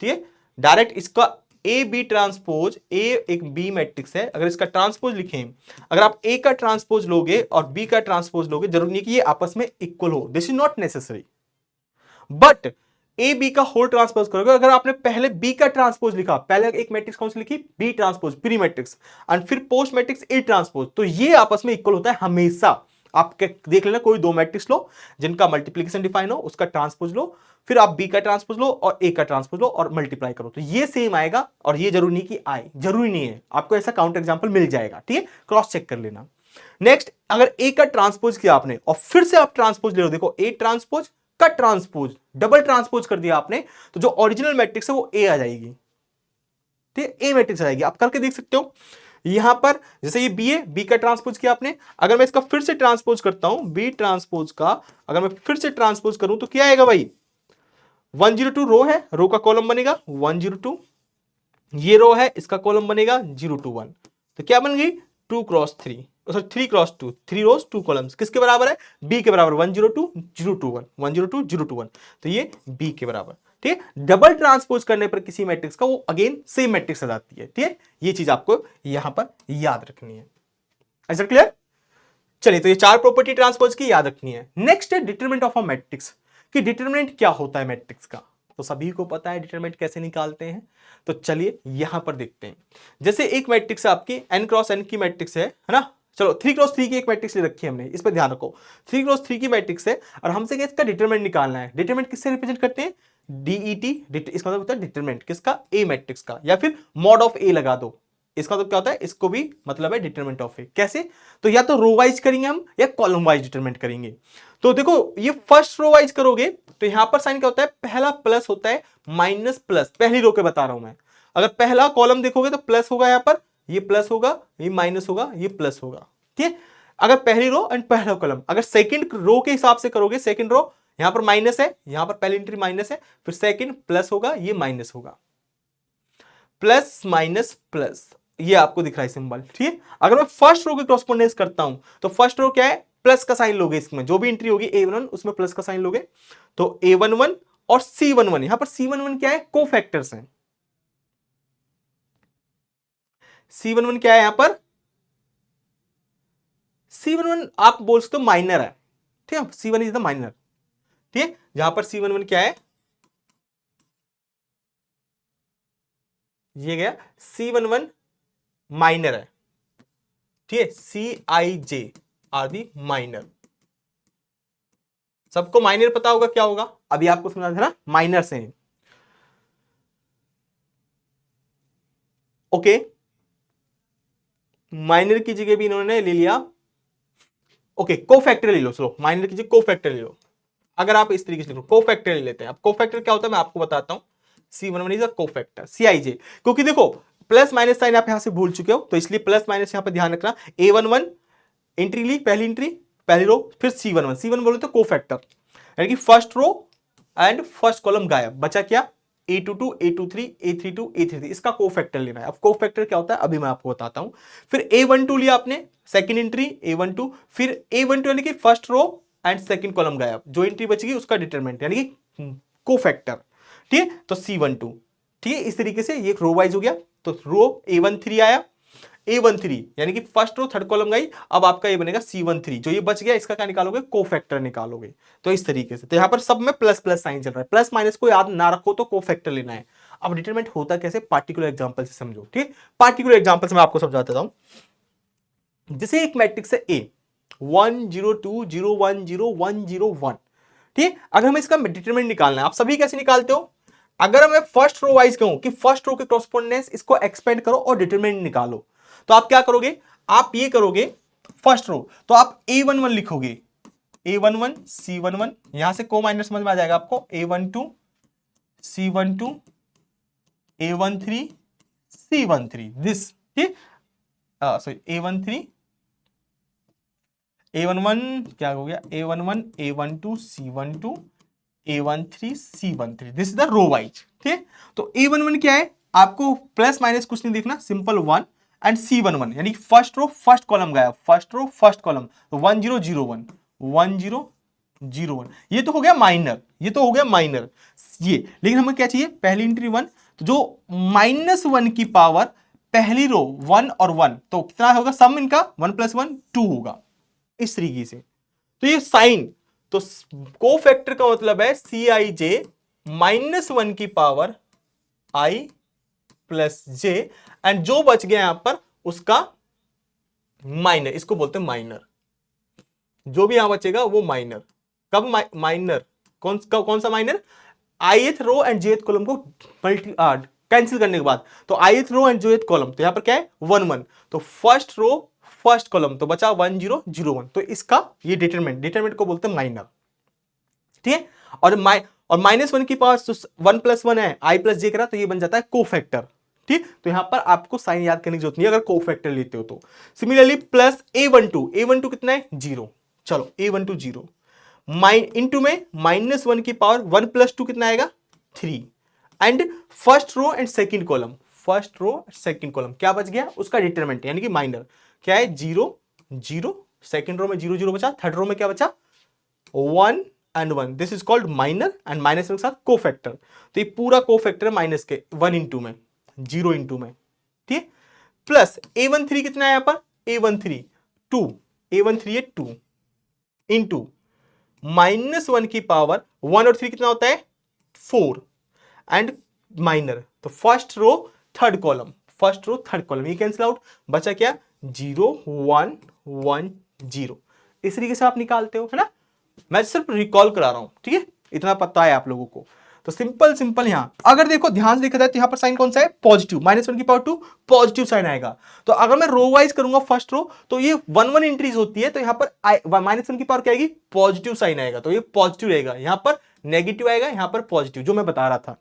ठीक है। डायरेक्ट इसका ए बी ट्रांसपोज, ए एक बी मैट्रिक्स है, अगर इसका ट्रांसपोज लिखें, अगर आप ए का ट्रांसपोज लोगे और बी का ट्रांसपोज लोगे, जरूरी नहीं कि ये आपस में इक्वल हो, this is not necessary. But A B का होल ट्रांसपोज करोगे, अगर आपने पहले बी का ट्रांसपोज लिखा, पहले एक मैट्रिक्स कौन सी लिखी, B transpose pre matrix, and फिर पोस्ट मैट्रिक्स ए ट्रांसपोज, तो ये आपस में इक्वल होता है हमेशा। आप देख लेना, कोई दो मैट्रिक्स लो जिनका मल्टीप्लिकेशन डिफाइन हो, उसका ट्रांसपोज लो, फिर आप बी का ट्रांसपोज लो और ए का ट्रांसपोज लो और मल्टीप्लाई करो, तो ये सेम आएगा। और ये जरूरी नहीं कि आए, जरूरी नहीं है, आपको ऐसा काउंटर एग्जांपल मिल जाएगा, ठीक है, क्रॉस चेक कर लेना। नेक्स्ट, अगर ए का ट्रांसपोज किया आपने और फिर से आप ट्रांसपोज ले लो, देखो ए ट्रांसपोज का ट्रांसपोज, डबल ट्रांसपोज कर दिया आपने, तो जो ओरिजिनल मैट्रिक्स है वो ए आ जाएगी, ठीक है, ए मैट्रिक्स आ जाएगी। आप करके देख सकते हो यहां पर, जैसे ये बी है, बी का ट्रांसपोज किया आपने, अगर मैं इसका फिर से ट्रांसपोज करता हूं, बी ट्रांसपोज का अगर मैं फिर से ट्रांसपोज करूं तो क्या आएगा भाई, 102 रो है, रो का कॉलम बनेगा 102, ये रो है, इसका कॉलम बनेगा 021, तो क्या बन गई 2 क्रॉस 3, सॉरी 3 क्रॉस 2, 3 रोज 2 कॉलम्स, किसके बराबर है, बी के बराबर, 102 021 102 021, तो ये बी के बराबर, ठीक है। डबल ट्रांसपोज करने पर किसी मैट्रिक्स का वो अगेन सेम मैट्रिक्स आ जाती है, ठीक है, ये चीज आपको यहां पर याद रखनी है। ऐसा क्लियर? चलिए, तो ये चार प्रॉपर्टी ट्रांसपोज की याद रखनी है। नेक्स्ट है डिटरमिनेंट ऑफ अ मैट्रिक्स, कि डिटरमिनेंट क्या होता है मैट्रिक्स का, तो सभी को पता है डिटरमिनेंट कैसे निकालते हैं, तो चलिए यहां पर देखते हैं। जैसे एक मैट्रिक्स आपकी n क्रॉस n की मैट्रिक्स है ना, चलो 3 क्रॉस 3 की एक मैट्रिक्स ले रखी है हमने, इस पर ध्यान रखो, 3 क्रॉस 3 की मैट्रिक्स है और हमसे इसका डिटरमिनेंट निकालना है। डिटरमिनेंट किससे रिप्रेजेंट करते हैं, डीईटी, इसका मतलब होता है डिटरमिनेंट किसका, ए मैट्रिक्स का, या फिर मॉड ऑफ ए लगा दो, इसका मतलब क्या होता है, इसको भी मतलब है डिटरमिनेंट ऑफ ए। कैसे, तो या तो रो वाइज करेंगे हम या कॉलम वाइज डिटरमिनेंट करेंगे। तो देखो ये फर्स्ट रो वाइज करोगे तो यहां पर साइन क्या होता है, पहला प्लस होता है, माइनस प्लस, पहली रो के बता रहा हूं मैं। अगर पहला कॉलम देखोगे तो प्लस होगा, यहां पर ये प्लस होगा, ये माइनस होगा, ये प्लस होगा, ठीक है। अगर पहली रो एंड पहला कॉलम, अगर सेकंड रो के हिसाब से करोगे, सेकंड रो यहां पर माइनस है, यहां पर पहली एंट्री माइनस है, फिर सेकंड प्लस होगा, ये माइनस होगा, प्लस माइनस प्लस, ये आपको दिख रहा है सिंबल, ठीक है। अगर मैं फर्स्ट रो की कॉरस्पॉन्डेंस करता हूं तो फर्स्ट रो क्या है, प्लस का साइन लोगे, इसमें जो भी एंट्री होगी A11 उसमें प्लस का साइन लोगे, तो A11 और C11, यहां पर C11 क्या है, कोफैक्टर्स हैं। C11 क्या है यहां पर, C11 आप बोल सकते हो माइनर है, ठीक है, C1 इज द माइनर, ठीक है। जहां पर C11 क्या है, ये गया C11 माइनर है, ठीक है, CIJ आर दी माइनर। सबको माइनर पता होगा क्या होगा, अभी आपको समझा था ना, माइनर से ओके। माइनर की जगह भी इन्होंने ले लिया, ओके कोफैक्टर ले लो, चलो माइनर की जगह कोफैक्टर ले लो। अगर आप इस तरीके से लिखो, कोफैक्टर ले लेते हैं। अब कोफैक्टर क्या होता है मैं आपको बताता हूं, C11 is a cofactor, CIJ, क्योंकि देखो प्लस माइनस साइन आप यहां से भूल चुके हो, तो इसलिए प्लस माइनस यहां पर ध्यान रखना। A11 एंट्री ली, पहली एंट्री पहली रो, फिर C11 बोले तो कोफैक्टर, यानी कि first row and first column गायब, बचा क्या, A22 A23 A32 A33, इसका कोफैक्टर लेना है। अब कोफैक्टर क्या होता है अभी मैं आपको बताता हूं। फिर A12 लिया आपने, सेकंड एंट्री A12, फिर A12 यानी कि first row and second column गायब, जो एंट्री बचेगी उसका डिटरमिनेंट यानी कि कोफैक्टर, ठीक है, तो C12, ठीक है। इस तरीके से ये रो वाइज हो गया, तो रो A13 आया, A13 यानी कि फर्स्ट रो थर्ड कॉलम गई, अब आपका ये बनेगा C13, जो ये बच गया इसका क्या निकालोगे, कोफैक्टर निकालोगे। तो इस तरीके से, तो यहां पर सब में प्लस प्लस साइन चल रहा है, प्लस माइनस को याद ना रखो तो कोफैक्टर लेना है। अब डिटरमिनेंट होता कैसे, पार्टिकुलर एग्जांपल से समझो, ठीक है। पार्टिकुलर एग्जांपल से मैं आपको समझा देता हूं। जैसे एक मैट्रिक्स है A 1 0 2 0 1 0 1 0 1, ठीक है। अगर हमें इसका डिटरमिनेंट निकालना है, आप सभी कैसे निकालते हो, अगर मैं फर्स्ट रो वाइज कहूं कि फर्स्ट रो के कॉरस्पॉन्डेंस इसको एक्सपेंड करो और डिटरमिनेंट निकालो, तो आप क्या करोगे, आप ये करोगे फर्स्ट रो, तो आप A11 लिखोगे, A11 C11, यहां से को माइनर समझ में आ जाएगा आपको, A12 C12 A13 C13, this, ठीक, सॉरी A13 A11 क्या हो गया, A11 A12 C12 A13 C13, this is the row wise, ठीक है। तो A11 क्या है, आपको प्लस माइनस कुछ नहीं देखना, सिंपल 1 एंड C11 यानी फर्स्ट रो फर्स्ट कॉलम गया, फर्स्ट रो फर्स्ट कॉलम, तो 1001 1001, ये तो हो गया माइनर, ये तो हो गया माइनर ये। लेकिन हमें क्या चाहिए, पहली एंट्री 1, तो जो -1 की पावर पहली रो 1 और 1, तो कितना होगा सम इनका, 1 + 1 2 होगा इस तरीके से। तो ये साइन, तो कोफैक्टर का मतलब है Cij -1 की power i plus J, and जो बच गया यहां पर उसका माइनर, इसको बोलते हैं माइनर। जो भी यहां बचेगा वो माइनर। कब माइनर, कौन सा minor, ith row and jth column को कैंसिल करने के बाद, तो ith row and jth column, तो यहां पर क्या है 1 1, तो फर्स्ट रो फर्स्ट कॉलम, तो बचा 1 0 0 1, तो इसका ये डिटरमिनेंट को बोलते हैं माइनर। ठीक है, और -1 की पावर 1 + 1 है, i + j करा, तो ये बन जाता है कोफैक्टर। ठीक, तो यहां पर आपको साइन याद करने की जरूरत नहीं है अगर कोफैक्टर लेते हो तो। सिमिलरली प्लस a12 कितना है 0, चलो a12 0, इंटू में -1 की पावर 1 + 2 कितना आएगा 3, and first row and second column, first row second column क्या बच गया, उसका डिटरमिनेंट यानी कि माइनर क्या है 0 0, सेकंड रो में 0 0 बचा, थर्ड रो में क्या बचा 1 and 1, this is called minor, and minus के साथ कोफैक्टर, तो ये पूरा कोफैक्टर है माइनस के 1 इंटू में 0 इंटू में। ठीक, प्लस a13 कितना है यहां पर, a13 2, a13 है 2 इंटू -1 की पावर 1 और 3 कितना होता है 4, एंड माइनर, तो first row third column, first row third column, ये कैंसिल आउट, बचा क्या 0 1 1 0, इस तरीके से आप निकालते हो, है ना। मैं सिर्फ रिकॉल करा रहा हूं, ठीक है, इतना पता है आप लोगों को। तो सिंपल यहां अगर देखो ध्यान से देखा जाए तो यहां पर साइन कौन सा है पॉजिटिव, -1 की पावर 2 पॉजिटिव साइन आएगा। तो अगर मैं रो वाइज करूंगा फर्स्ट रो, तो ये 1 1 इंक्रीज होती है, तो यहां पर -1 की पावर क्या आएगी पॉजिटिव साइन आएगा, तो ये पॉजिटिव रहेगा, यहां पर नेगेटिव आएगा, यहां पर पॉजिटिव, जो मैं बता रहा था।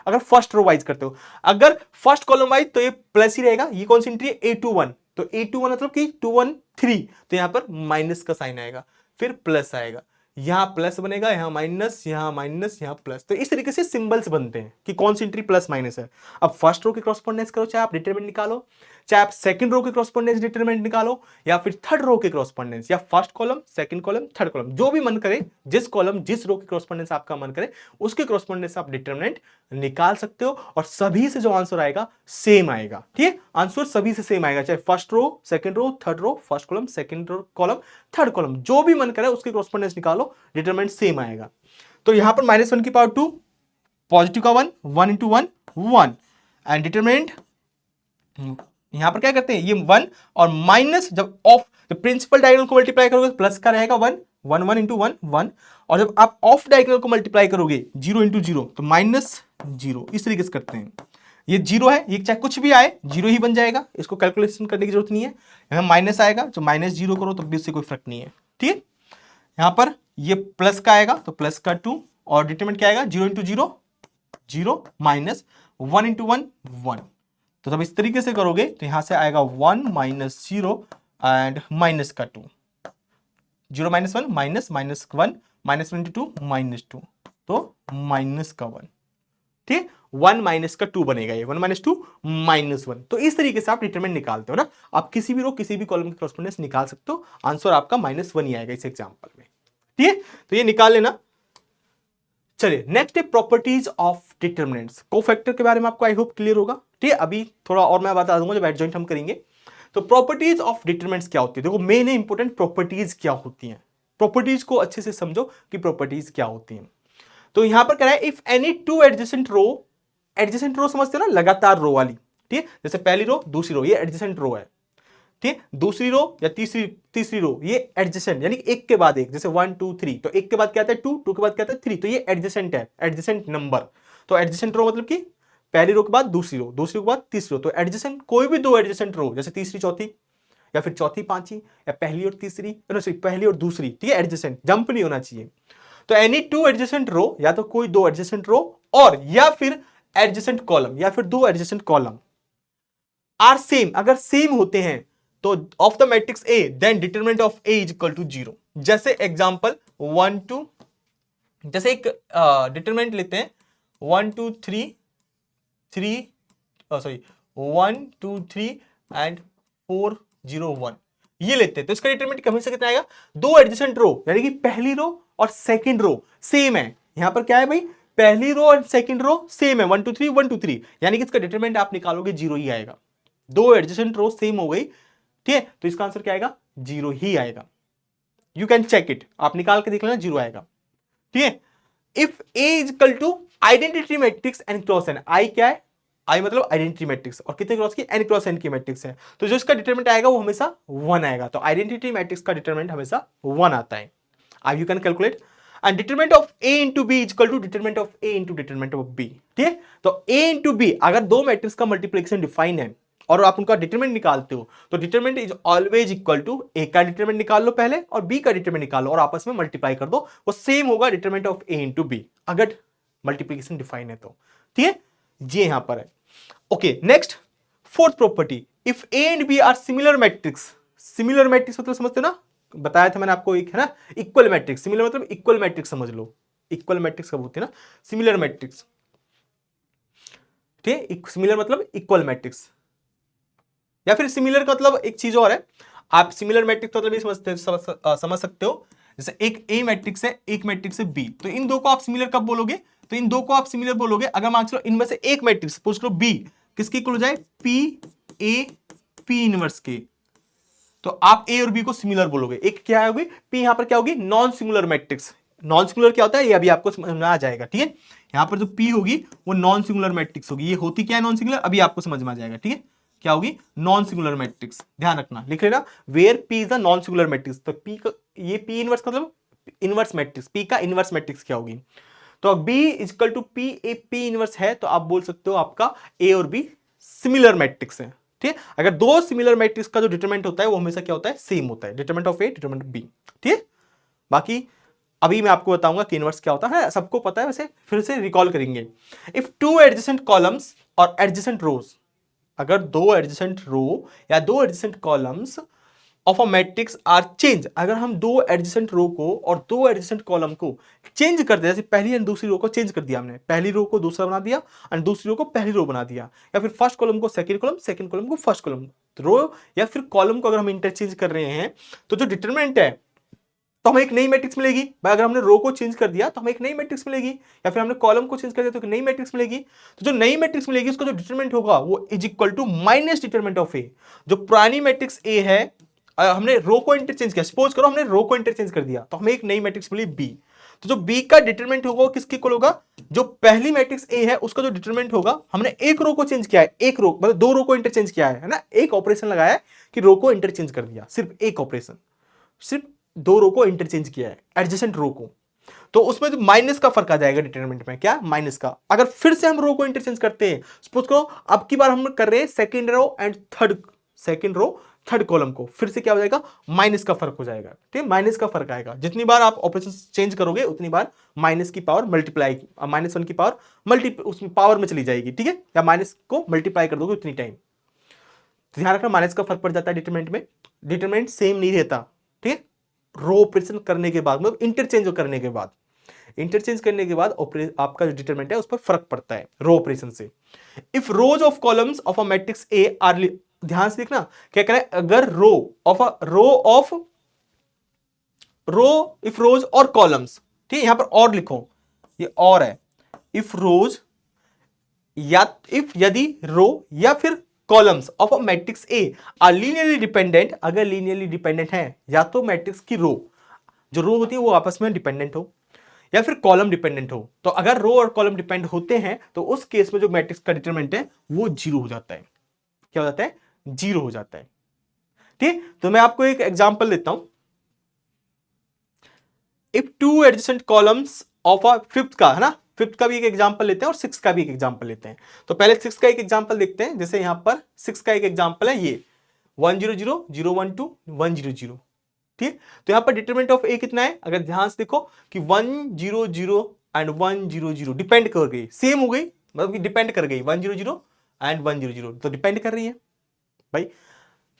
अगर फर्स्ट रो वाइज करते हो, अगर फर्स्ट कॉलम वाइज तो ये प्लस ही रहेगा, ये कौन सी एंट्री है A21, तो A21 मतलब कि 2 1 3, तो यहां पर माइनस का साइन आएगा, फिर प्लस आएगा, यहां प्लस बनेगा, यहां माइनस, यहां प्लस, तो इस तरीके से सिंबल्स बनते हैं कि कौन सी एंट्री प्लस माइनस है। अब फर्स्ट रो की क्रॉसपोंडेंस करो, चाहे आप डिटरमिनेंट निकालो, चाहे आप सेकंड रो के क्रॉसपोंडेंस डिटरमिनेंट निकालो, या फिर थर्ड रो के क्रॉसपोंडेंस, या first column second column third column, जो भी मन करे, जिस कॉलम जिस रो के क्रॉसपोंडेंस आपका मन करे उसके क्रॉसपोंडेंस आप डिटरमिनेंट निकाल सकते हो, और सभी से जो आंसर आएगा सेम आएगा। ठीक है, आंसर सभी से सेम आएगा, चाहे first row second row third row, first column second column third column, जो भी मन करे उसके क्रॉसपोंडेंस निकालो, डिटरमिनेंट सेम आएगा। तो यहां पर -1 की पावर 2, पॉजिटिव का 1 1 इंटू 1 1, एंड डिटरमिनेंट यहां पर क्या करते हैं ये 1 और माइनस, जब ऑफ जब प्रिंसिपल डायगोनल को मल्टीप्लाई करोगे प्लस का रहेगा 1 1 1 इंटू 1 1, और जब आप ऑफ डायगोनल को मल्टीप्लाई करोगे 0 इंटू 0 तो -0, इस तरीके से करते हैं। ये 0 है, ये चाहे कुछ भी आए 0 ही बन जाएगा, इसको कैलकुलेशन करने की जरूरत नहीं है। यहां माइनस आएगा तो -0 करो तो भी उससे कोई फर्क नहीं है। ठीक है, यहां पर ये प्लस का आएगा तो प्लस का 2, और डिटरमिनेंट क्या आएगा 0 इंटू 0 0 माइनस 1 इंटू 1 1, तो जब इस तरीके से करोगे तो यहां से आएगा 1 -0 एंड माइनस का 2, 0 -1 माइनस -1 -1 इंटू 2 -2, तो माइनस का 1। ठीक, 1 माइनस का 2 बनेगा, ये 1 - 2 -1। तो इस तरीके से आप डिटरमिनेंट निकालते हो ना, आप किसी भी रो किसी भी कॉलम की कॉरेस्पोंडेंस निकाल सकते हो, आंसर आपका -1 ही आएगा इस एग्जांपल में। ठीक है, तो ये निकाल लेना। चलिए नेक्स्ट है प्रॉपर्टीज ऑफ डिटरमिनेंट्स। कोफैक्टर के बारे में आपको आई होप क्लियर होगा। ठीक है, अभी थोड़ा और मैं बता दूंगा जब एडजॉइंट हम करेंगे। तो प्रॉपर्टीज ऑफ डिटरमिनेंट्स क्या होती है, देखो मेन इंपॉर्टेंट प्रॉपर्टीज क्या होती हैं, प्रॉपर्टीज को अच्छे से समझो कि प्रॉपर्टीज क्या होती हैं। तो यहां पर कह रहा है इफ एनी टू एडजेसेंट रो समझते हो ना, लगातार रो वाली। ठीक है, जैसे पहली रो दूसरी रो, ये एडजेसेंट रो है। ठीक, दूसरी रो या तीसरी रो ये एडजेसेंट, यानी एक के बाद एक, जैसे 1 2 3, तो एक के बाद क्या आता है 2, 2 के बाद क्या आता है 3, तो ये एडजेसेंट है, एडजेसेंट नंबर। तो एडजेसेंट रो मतलब कि पहली रो के बाद दूसरी रो, दूसरी रो के बाद तीसरी रो, तो एडजेसेंट कोई भी दो एडजेसेंट रो, जैसे तीसरी चौथी, या फिर चौथी पांचवी, या पहली और तीसरी, पहली और दूसरी, ठीक है, एडजेसेंट जंप नहीं होना चाहिए। तो एनी टू एडजेसेंट रो, या तो कोई दो एडजेसेंट रो, और या फिर एडजेसेंट कॉलम, या फिर दो एडजेसेंट कॉलम आर सेम, अगर सेम होते हैं तो of the matrix A, then determinant of A is equal to 0। जैसे एग्जांपल 1 2, जैसे एक डिटरमिनेंट लेते हैं 1 2 3 3 सॉरी 1 2 3 एंड 4 0 1 ये लेते हैं, तो इसका डिटरमिनेंट हमेशा कितना आएगा, दो एडजेसेंट रो यानी कि पहली रो और सेकंड रो सेम है। यहां पर क्या है भाई, पहली रो और सेकंड रो सेम है, 1 2 3 1 2 3, यानी कि इसका डिटरमिनेंट आप निकालोगे जीरो ही आएगा। दो एडजेसेंट रो सेम हो गई, ठीक है, तो इसका आंसर क्या आएगा, जीरो ही आएगा। यू कैन चेक इट, आप निकाल के देख लेना, जीरो आएगा, ठीक है। If A is equal to identity matrix N cross N, I क्या है, आई मतलब आइडेंटिटी मैट्रिक्स, और कितने क्रॉस की, एन क्रॉस एन की मैट्रिक्स है, तो जो इसका डिटरमिनेंट आएगा वो हमेशा वन आएगा। तो आइडेंटिटी मैट्रिक्स का डिटरमिनेंट हमेशा वन आता है। अब you can calculate and determinant of A into B is equal to determinant of A into determinant of B, ठीक है। तो ए इंटू बी, अगर दो मैट्रिक्स का मल्टीप्लिकेशन डिफाइन है और आप उनका डिटरमिनेंट निकालते हो, तो determinant is always equal to, A का डिटरमिनेंट निकाल लो पहले और बी का डिटरमिनेंट निकाल लो और आपस में मल्टीप्लाई कर दो, वो सेम होगा determinant of A into B, अगर मल्टीप्लिकेशन डिफाइन है तो, ठीक है, ये यहां पर है। Okay, next fourth property, if A and B are similar matrix, similar matrix मतलब समझते हो ना, बताया था मैंने आपको एक है ना इक्वल मैट्रिक्स, सिमिलर मतलब इक्वल मैट्रिक्स समझ लो, इक्वल मैट्रिक्स कब होती है ना, सिमिलर मैट्रिक्स, ठीक है, सिमिलर मतलब इक्वल मैट्रिक्स, या फिर सिमिलर का मतलब एक चीज और है, आप सिमिलर मैट्रिक्स मतलब ये समझ सकते हो, जैसे एक ए मैट्रिक्स है, एक मैट्रिक्स है बी, तो इन दो को आप सिमिलर कब बोलोगे, तो इन दो को आप सिमिलर बोलोगे अगर मान लो इनमें से एक मैट्रिक्स पूछ लो बी किसकी इक्वल हो जाए, पी ए पी इनवर्स के, तो आप ए और बी को सिमिलर बोलोगे। एक क्या होगी, पी यहां पर क्या होगी, non similar matrix. Non similar क्या होता है ये अभी आपको समझ में आ जाएगा, ठीक है। यहां पर जो पी होगी वो नॉन सिमिलर मैट्रिक्स होगी, ये होती क्या है नॉन सिमिलर, अभी आपको समझ में आ जाएगा, ठीक है। क्या होगी, नॉन सिंगुलर मैट्रिक्स, ध्यान रखना, लिख लेना, where P is the non singular matrix, तो पी का ये पी इनवर्स मतलब इनवर्स मैट्रिक्स, पी का इनवर्स मैट्रिक्स क्या होगी, तो B equal to P A P inverse है, तो आप बोल सकते हो आपका ए और बी सिमिलर मैट्रिक्स है, ठीक है। अगर दो सिमिलर मैट्रिक्स का जो डिटरमिनेंट होता है वो हमेशा क्या होता है, सेम होता है, determinant of A determinant of B, ठीक है। बाकी अभी मैं आपको बताऊंगा कि इनवर्स क्या होता है, सबको पता है वैसे, फिर से रिकॉल करेंगे। इफ टू एडजेसेंट कॉलम्स और एडजेसेंट रोज, अगर दो एडजेसेंट रो या दो adjacent columns of a matrix are change, अगर हम दो एडजेसेंट रो को और दो एडजेसेंट कॉलम को चेंज कर दिया, जैसे पहली एंड दूसरी रो को चेंज कर दिया हमने, पहली रो को दूसरा बना दिया और दूसरी रो को पहली रो बना दिया, या फिर फर्स्ट कॉलम को सेकंड कॉलम, सेकंड कॉलम को फर्स्ट कॉलम, रो या फिर कॉलम को अगर हम इंटरचेंज कर रहे हैं, तो जो डिटरमिनेंट है तो हमें एक नई मैट्रिक्स मिलेगी। भाई अगर हमने रो को चेंज कर दिया तो हमें एक नई मैट्रिक्स मिलेगी, या फिर हमने कॉलम को चेंज कर दिया तो एक नई मैट्रिक्स मिलेगी। तो जो नई मैट्रिक्स मिलेगी उसका जो डिटरमिनेंट होगा वो is equal to minus determinant of A. जो पुरानी मैट्रिक्स ए है, हमने रो को इंटरचेंज किया, सपोज करो हमने रो को इंटरचेंज कर दिया तो हमें एक नई मैट्रिक्स मिली बी, तो जो बी का डिटरमिनेंट होगा वो किसके इक्वल होगा, जो पहली मैट्रिक्स ए है उसका जो डिटरमिनेंट होगा, हमने एक रो को चेंज किया है, एक रो मतलब दो रो को इंटरचेंज किया है ना, एक ऑपरेशन लगाया है कि रो को इंटरचेंज कर दिया, सिर्फ एक ऑपरेशन, सिर्फ दो रो को इंटरचेंज किया है एडजेसेंट रो को, तो उसमें तो माइनस का फर्क आ जाएगा डिटरमिनेंट में, क्या माइनस का। अगर फिर से हम रो को इंटरचेंज करते हैं, सपोज करो अब की बार हम कर रहे हैं second row and third, second row third column को, फिर से क्या हो जाएगा, माइनस का फर्क हो जाएगा, ठीक है, माइनस का फर्क आएगा। जितनी बार आप ऑपरेशन चेंज करोगे उतनी बार माइनस की पावर मल्टीप्लाई, माइनस वन की पावर उसमें पावर में चली जाएगी, ठीक है, या माइनस को मल्टीप्लाई कर दोगे उतनी टाइम। ध्यान रखना माइनस का फर्क पड़ जाता है डिटरमिनेंट में, डिटरमिनेंट सेम नहीं रहता, ठीक है। रो ऑपरेशन करने के बाद मतलब इंटरचेंज करने के बाद, इंटरचेंज करने के बाद आपका जो डिटरमिनेंट है उस पर फर्क पड़ता है रो ऑपरेशन से। If rose of columns of a matrix A R, ध्यान से देखना क्या कह रहा है, अगर रो ऑफ रो इफ रोज और कॉलम्स, ठीक है, यहां पर और लिखो, ये और है, इफ रोज या इफ यदि रो या फिर columns of a matrix A R linearly dependent, अगर लीनियरली डिपेंडेंट है, या तो मैट्रिक्स की रो, जो रो होती है वो आपस में डिपेंडेंट हो, या फिर कॉलम डिपेंडेंट हो, तो अगर रो और कॉलम डिपेंड होते हैं तो उस केस में जो मैट्रिक्स का डिटरमिनेंट है वो जीरो हो जाता है। क्या हो जाता है, जीरो हो जाता है, ठीक। तो मैं आपको एक एग्जांपल देता हूं, if two adjacent columns of a fifth का है ना, फिफ्थ का भी एक एग्जांपल लेते हैं और सिक्स का भी एक एग्जांपल लेते हैं। तो पहले सिक्स का एक एग्जांपल देखते हैं, जैसे यहां पर सिक्स का एक एग्जांपल है ये 1 0 0 0 1 2 1 0 0, ठीक। तो यहां पर डिटरमिनेंट ऑफ ए कितना है, अगर ध्यान से देखो कि 1 0 0 एंड 1 0 0 डिपेंड कर गई, सेम हो गई, मतलब कि डिपेंड कर गई 1 0 0 एंड 1 0 0, तो डिपेंड कर रही है भाई,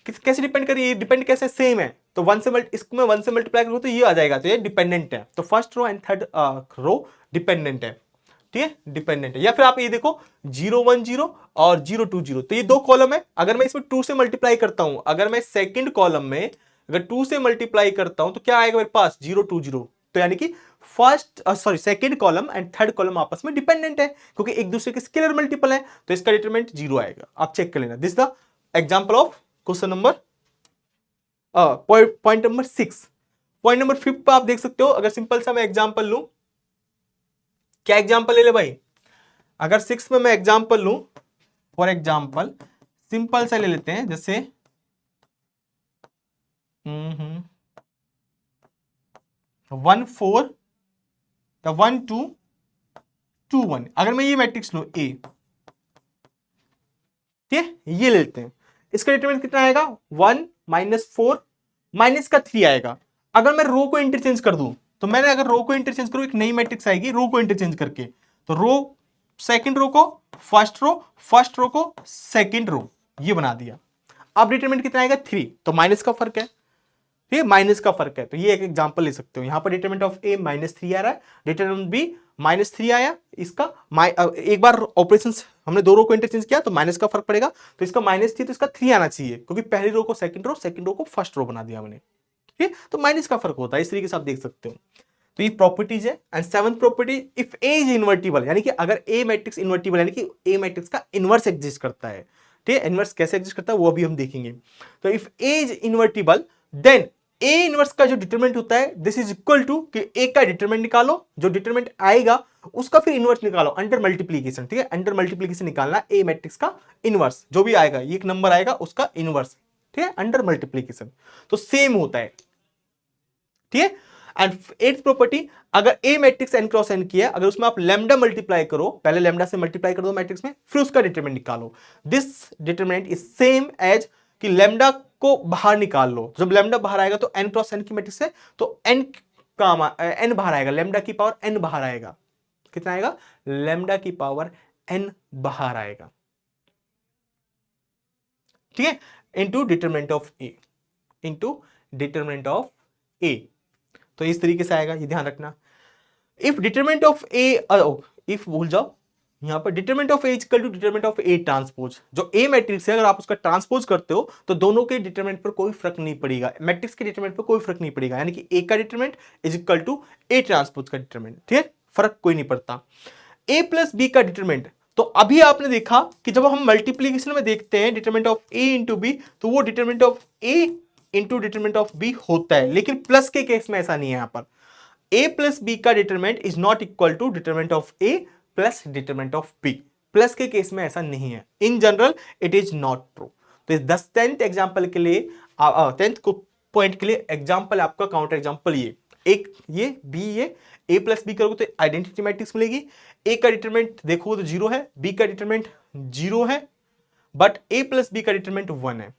कैसे डिपेंड कर रही है, डिपेंड कैसे, सेम है, तो इसमें 1 से मल्टीप्लाई करो तो ये आ जाएगा, तो ये डिपेंडेंट है, तो first row and third row dependent है, ठीक है, डिपेंडेंट है। या फिर आप ये देखो 0 1 0 और 0 2 0, तो ये दो कॉलम है। अगर मैं इसमें 2 से मल्टीप्लाई करता हूं, अगर मैं सेकंड कॉलम में अगर 2 से मल्टीप्लाई करता हूं तो क्या आएगा मेरे पास 0 2 0। तो यानी कि second column and third column आपस में डिपेंडेंट है क्योंकि एक दूसरे के स्केलर मल्टीपल है, तो इसका डिटरमिनेंट 0 आएगा। आप चेक कर लेना। This the example of question number point number 6। Point number 5 पे आप देख सकते हो, अगर सिंपल सा मैं एग्जांपल लूं, क्या एग्जांपल ले ले भाई, अगर 6 में मैं एग्जांपल लूं, फॉर एग्जांपल सिंपल सा ले लेते हैं, जैसे 1 4 या 1 2 2 1, अगर मैं ये मैट्रिक्स लूं ए, ठीक है, ये ले लेते हैं, इसका डिटरमिनेंट कितना आएगा 1 -4 माइनस का 3 आएगा। अगर मैं रो को इंटरचेंज कर दूं, तो मैंने अगर रो को इंटरचेंज करूं, एक नई मैट्रिक्स आएगी रो को इंटरचेंज करके, तो रो सेकंड रो को फर्स्ट रो को सेकंड रो, ये बना दिया। अब डिटरमिनेंट कितना आएगा 3, तो माइनस का फर्क है, ठीक है, माइनस का फर्क है, तो ये एक एग्जांपल ले सकते हो। यहां पर डिटरमिनेंट ऑफ ए -3 आ रहा है, डिटरमिनेंट बी -3 आया, इसका एक बार ऑपरेशन हमने दो रो को इंटरचेंज किया तो माइनस का फर्क पड़ेगा, तो इसका -3 तो इसका 3 आना चाहिए क्योंकि पहली रो को सेकंड रो को फर्स्ट रो बना दिया हमने, ठीक है, तो माइनस का फर्क होता है। इस तरीके से आप देख सकते हो। तो ये प्रॉपर्टीज है। And seventh property, if A is invertible, यानी कि अगर ए मैट्रिक्स इन्वर्टिबल यानी कि ए मैट्रिक्स का इनवर्स एग्जिस्ट करता है, ठीक है, इनवर्स कैसे एग्जिस्ट करता है वो अभी हम देखेंगे। तो if A is invertible then A inverse का जो डिटरमिनेंट होता है दिस इज इक्वल टू कि ए का डिटरमिनेंट निकालो, जो डिटरमिनेंट आएगा उसका फिर इनवर्स निकालो अंडर मल्टीप्लीकेशन, ठीक है, अंडर मल्टीप्लीकेशन निकालना ए मैट्रिक्स का इनवर्स, जो भी आएगा ये एक नंबर आएगा उसका इनवर्स, ठीक है, अंडर मल्टीप्लीकेशन, तो सेम होता है, ठीक है। एंड एट्थ प्रॉपर्टी, अगर ए मैट्रिक्स n क्रॉस n की है, अगर उसमें आप लैम्डा मल्टीप्लाई करो, पहले लैम्डा से मल्टीप्लाई कर दो मैट्रिक्स में, फिर उसका डिटरमिनेंट निकालो। This determinant is same as कि लैम्डा को बाहर निकाल लो, जब लैम्डा बाहर आएगा तो n क्रॉस n की मैट्रिक्स है तो n का n बाहर आएगा, लैम्डा की पावर n बाहर आएगा, कितना आएगा, लैम्डा की पावर n बाहर आएगा, ठीक है, into determinant of A, into determinant of A. तो इस तरीके से आएगा, ये ध्यान रखना। If determinant of A, if भूल जाओ, यहां पर determinant of A equal to determinant of A transpose, जो ए मैट्रिक्स है अगर आप उसका ट्रांसपोज करते हो तो दोनों के डिटरमिनेंट पर कोई फर्क नहीं पड़ेगा, मैट्रिक्स के डिटरमिनेंट पर कोई फर्क नहीं पड़ेगा, यानी कि ए का determinant is equal to A transpose का डिटरमिनेंट, ठीक है, फर्क कोई नहीं पड़ता। ए प्लस बी का डिटरमिनेंट, तो अभी आपने देखा कि जब हम मल्टीप्लीकेशन में देखते हैं determinant of A into B, तो वो determinant of A into determinant of B होता है, लेकिन प्लस के केस में ऐसा नहीं है। यहां पर a प्लस बी का determinant is not equal to determinant of a plus determinant of b, plus के केस में ऐसा नहीं है, in general it is not true. तो इस 10th एग्जांपल के लिए 10th को पॉइंट के लिए एग्जांपल आपका काउंटर एग्जांपल ये एक, ये बी, ये a प्लस बी करोगे तो आइडेंटिटी मैट्रिक्स मिलेगी, a का डिटरमिनेंट देखोगे तो 0 है, b का डिटरमिनेंट 0 है, बट a प्लस बी का डिटरमिनेंट 1 है।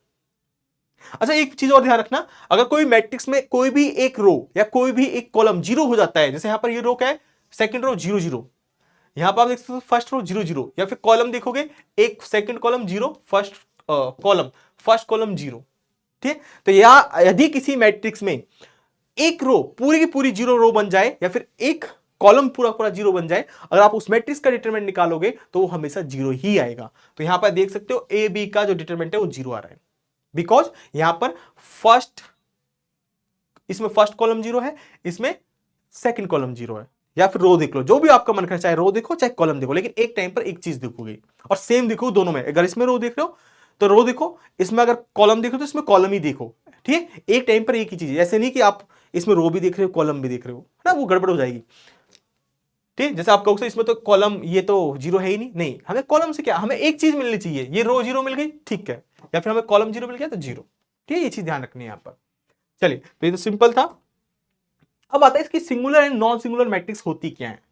अच्छा एक चीज और ध्यान रखना, अगर कोई मैट्रिक्स में कोई भी एक रो या कोई भी एक कॉलम 0 हो जाता है, जैसे यहां पर ये रो क्या है, सेकंड रो 0 0, यहां पर आप देख सकते हो फर्स्ट रो 0 0, या फिर कॉलम देखोगे एक सेकंड कॉलम 0, फर्स्ट कॉलम 0, ठीक। तो यदि किसी मैट्रिक्स में एक रो पूरी की पूरी 0 रो बन जाए या फिर एक कॉलम पूरा पूरा 0 बन जाए, अगर आप उस मैट्रिक्स का डिटरमिनेंट निकालोगे तो वो हमेशा 0 ही आएगा। तो यहां पर देख सकते हो ए बी का जो डिटरमिनेंट है वो 0 आ रहा है, बिकॉज यहां पर इसमें फर्स्ट कॉलम 0 है, इसमें सेकंड कॉलम 0 है, या फिर रो देख लो, जो भी आपका मन करे, चाहे रो देखो चाहे कॉलम देखो, लेकिन एक टाइम पर एक चीज देखोगे और सेम देखो दोनों में। अगर इसमें रो देख रहे हो तो रो देखो, इसमें अगर कॉलम देखो तो इसमें कॉलम ही देखो, ठीक है, एक टाइम पर एक ही चीज, ऐसे नहीं कि आप इसमें रो भी देख रहे हो कॉलम भी देख रहे हो, है ना, वो गड़बड़ हो जाएगी, ठीक। जैसे आप कहोगे इसमें तो कॉलम ये तो 0 है ही नहीं, हमें कॉलम से क्या, हमें एक चीज मिलनी चाहिए, ये रो 0 मिल गई ठीक है, या फिर हमें कॉलम 0 मिल गया तो 0, ठीक है, ये चीज ध्यान रखनी है यहां पर। चलिए तो ये तो सिंपल था। अब आता है इसकी singular and non singular matrix होती क्या है।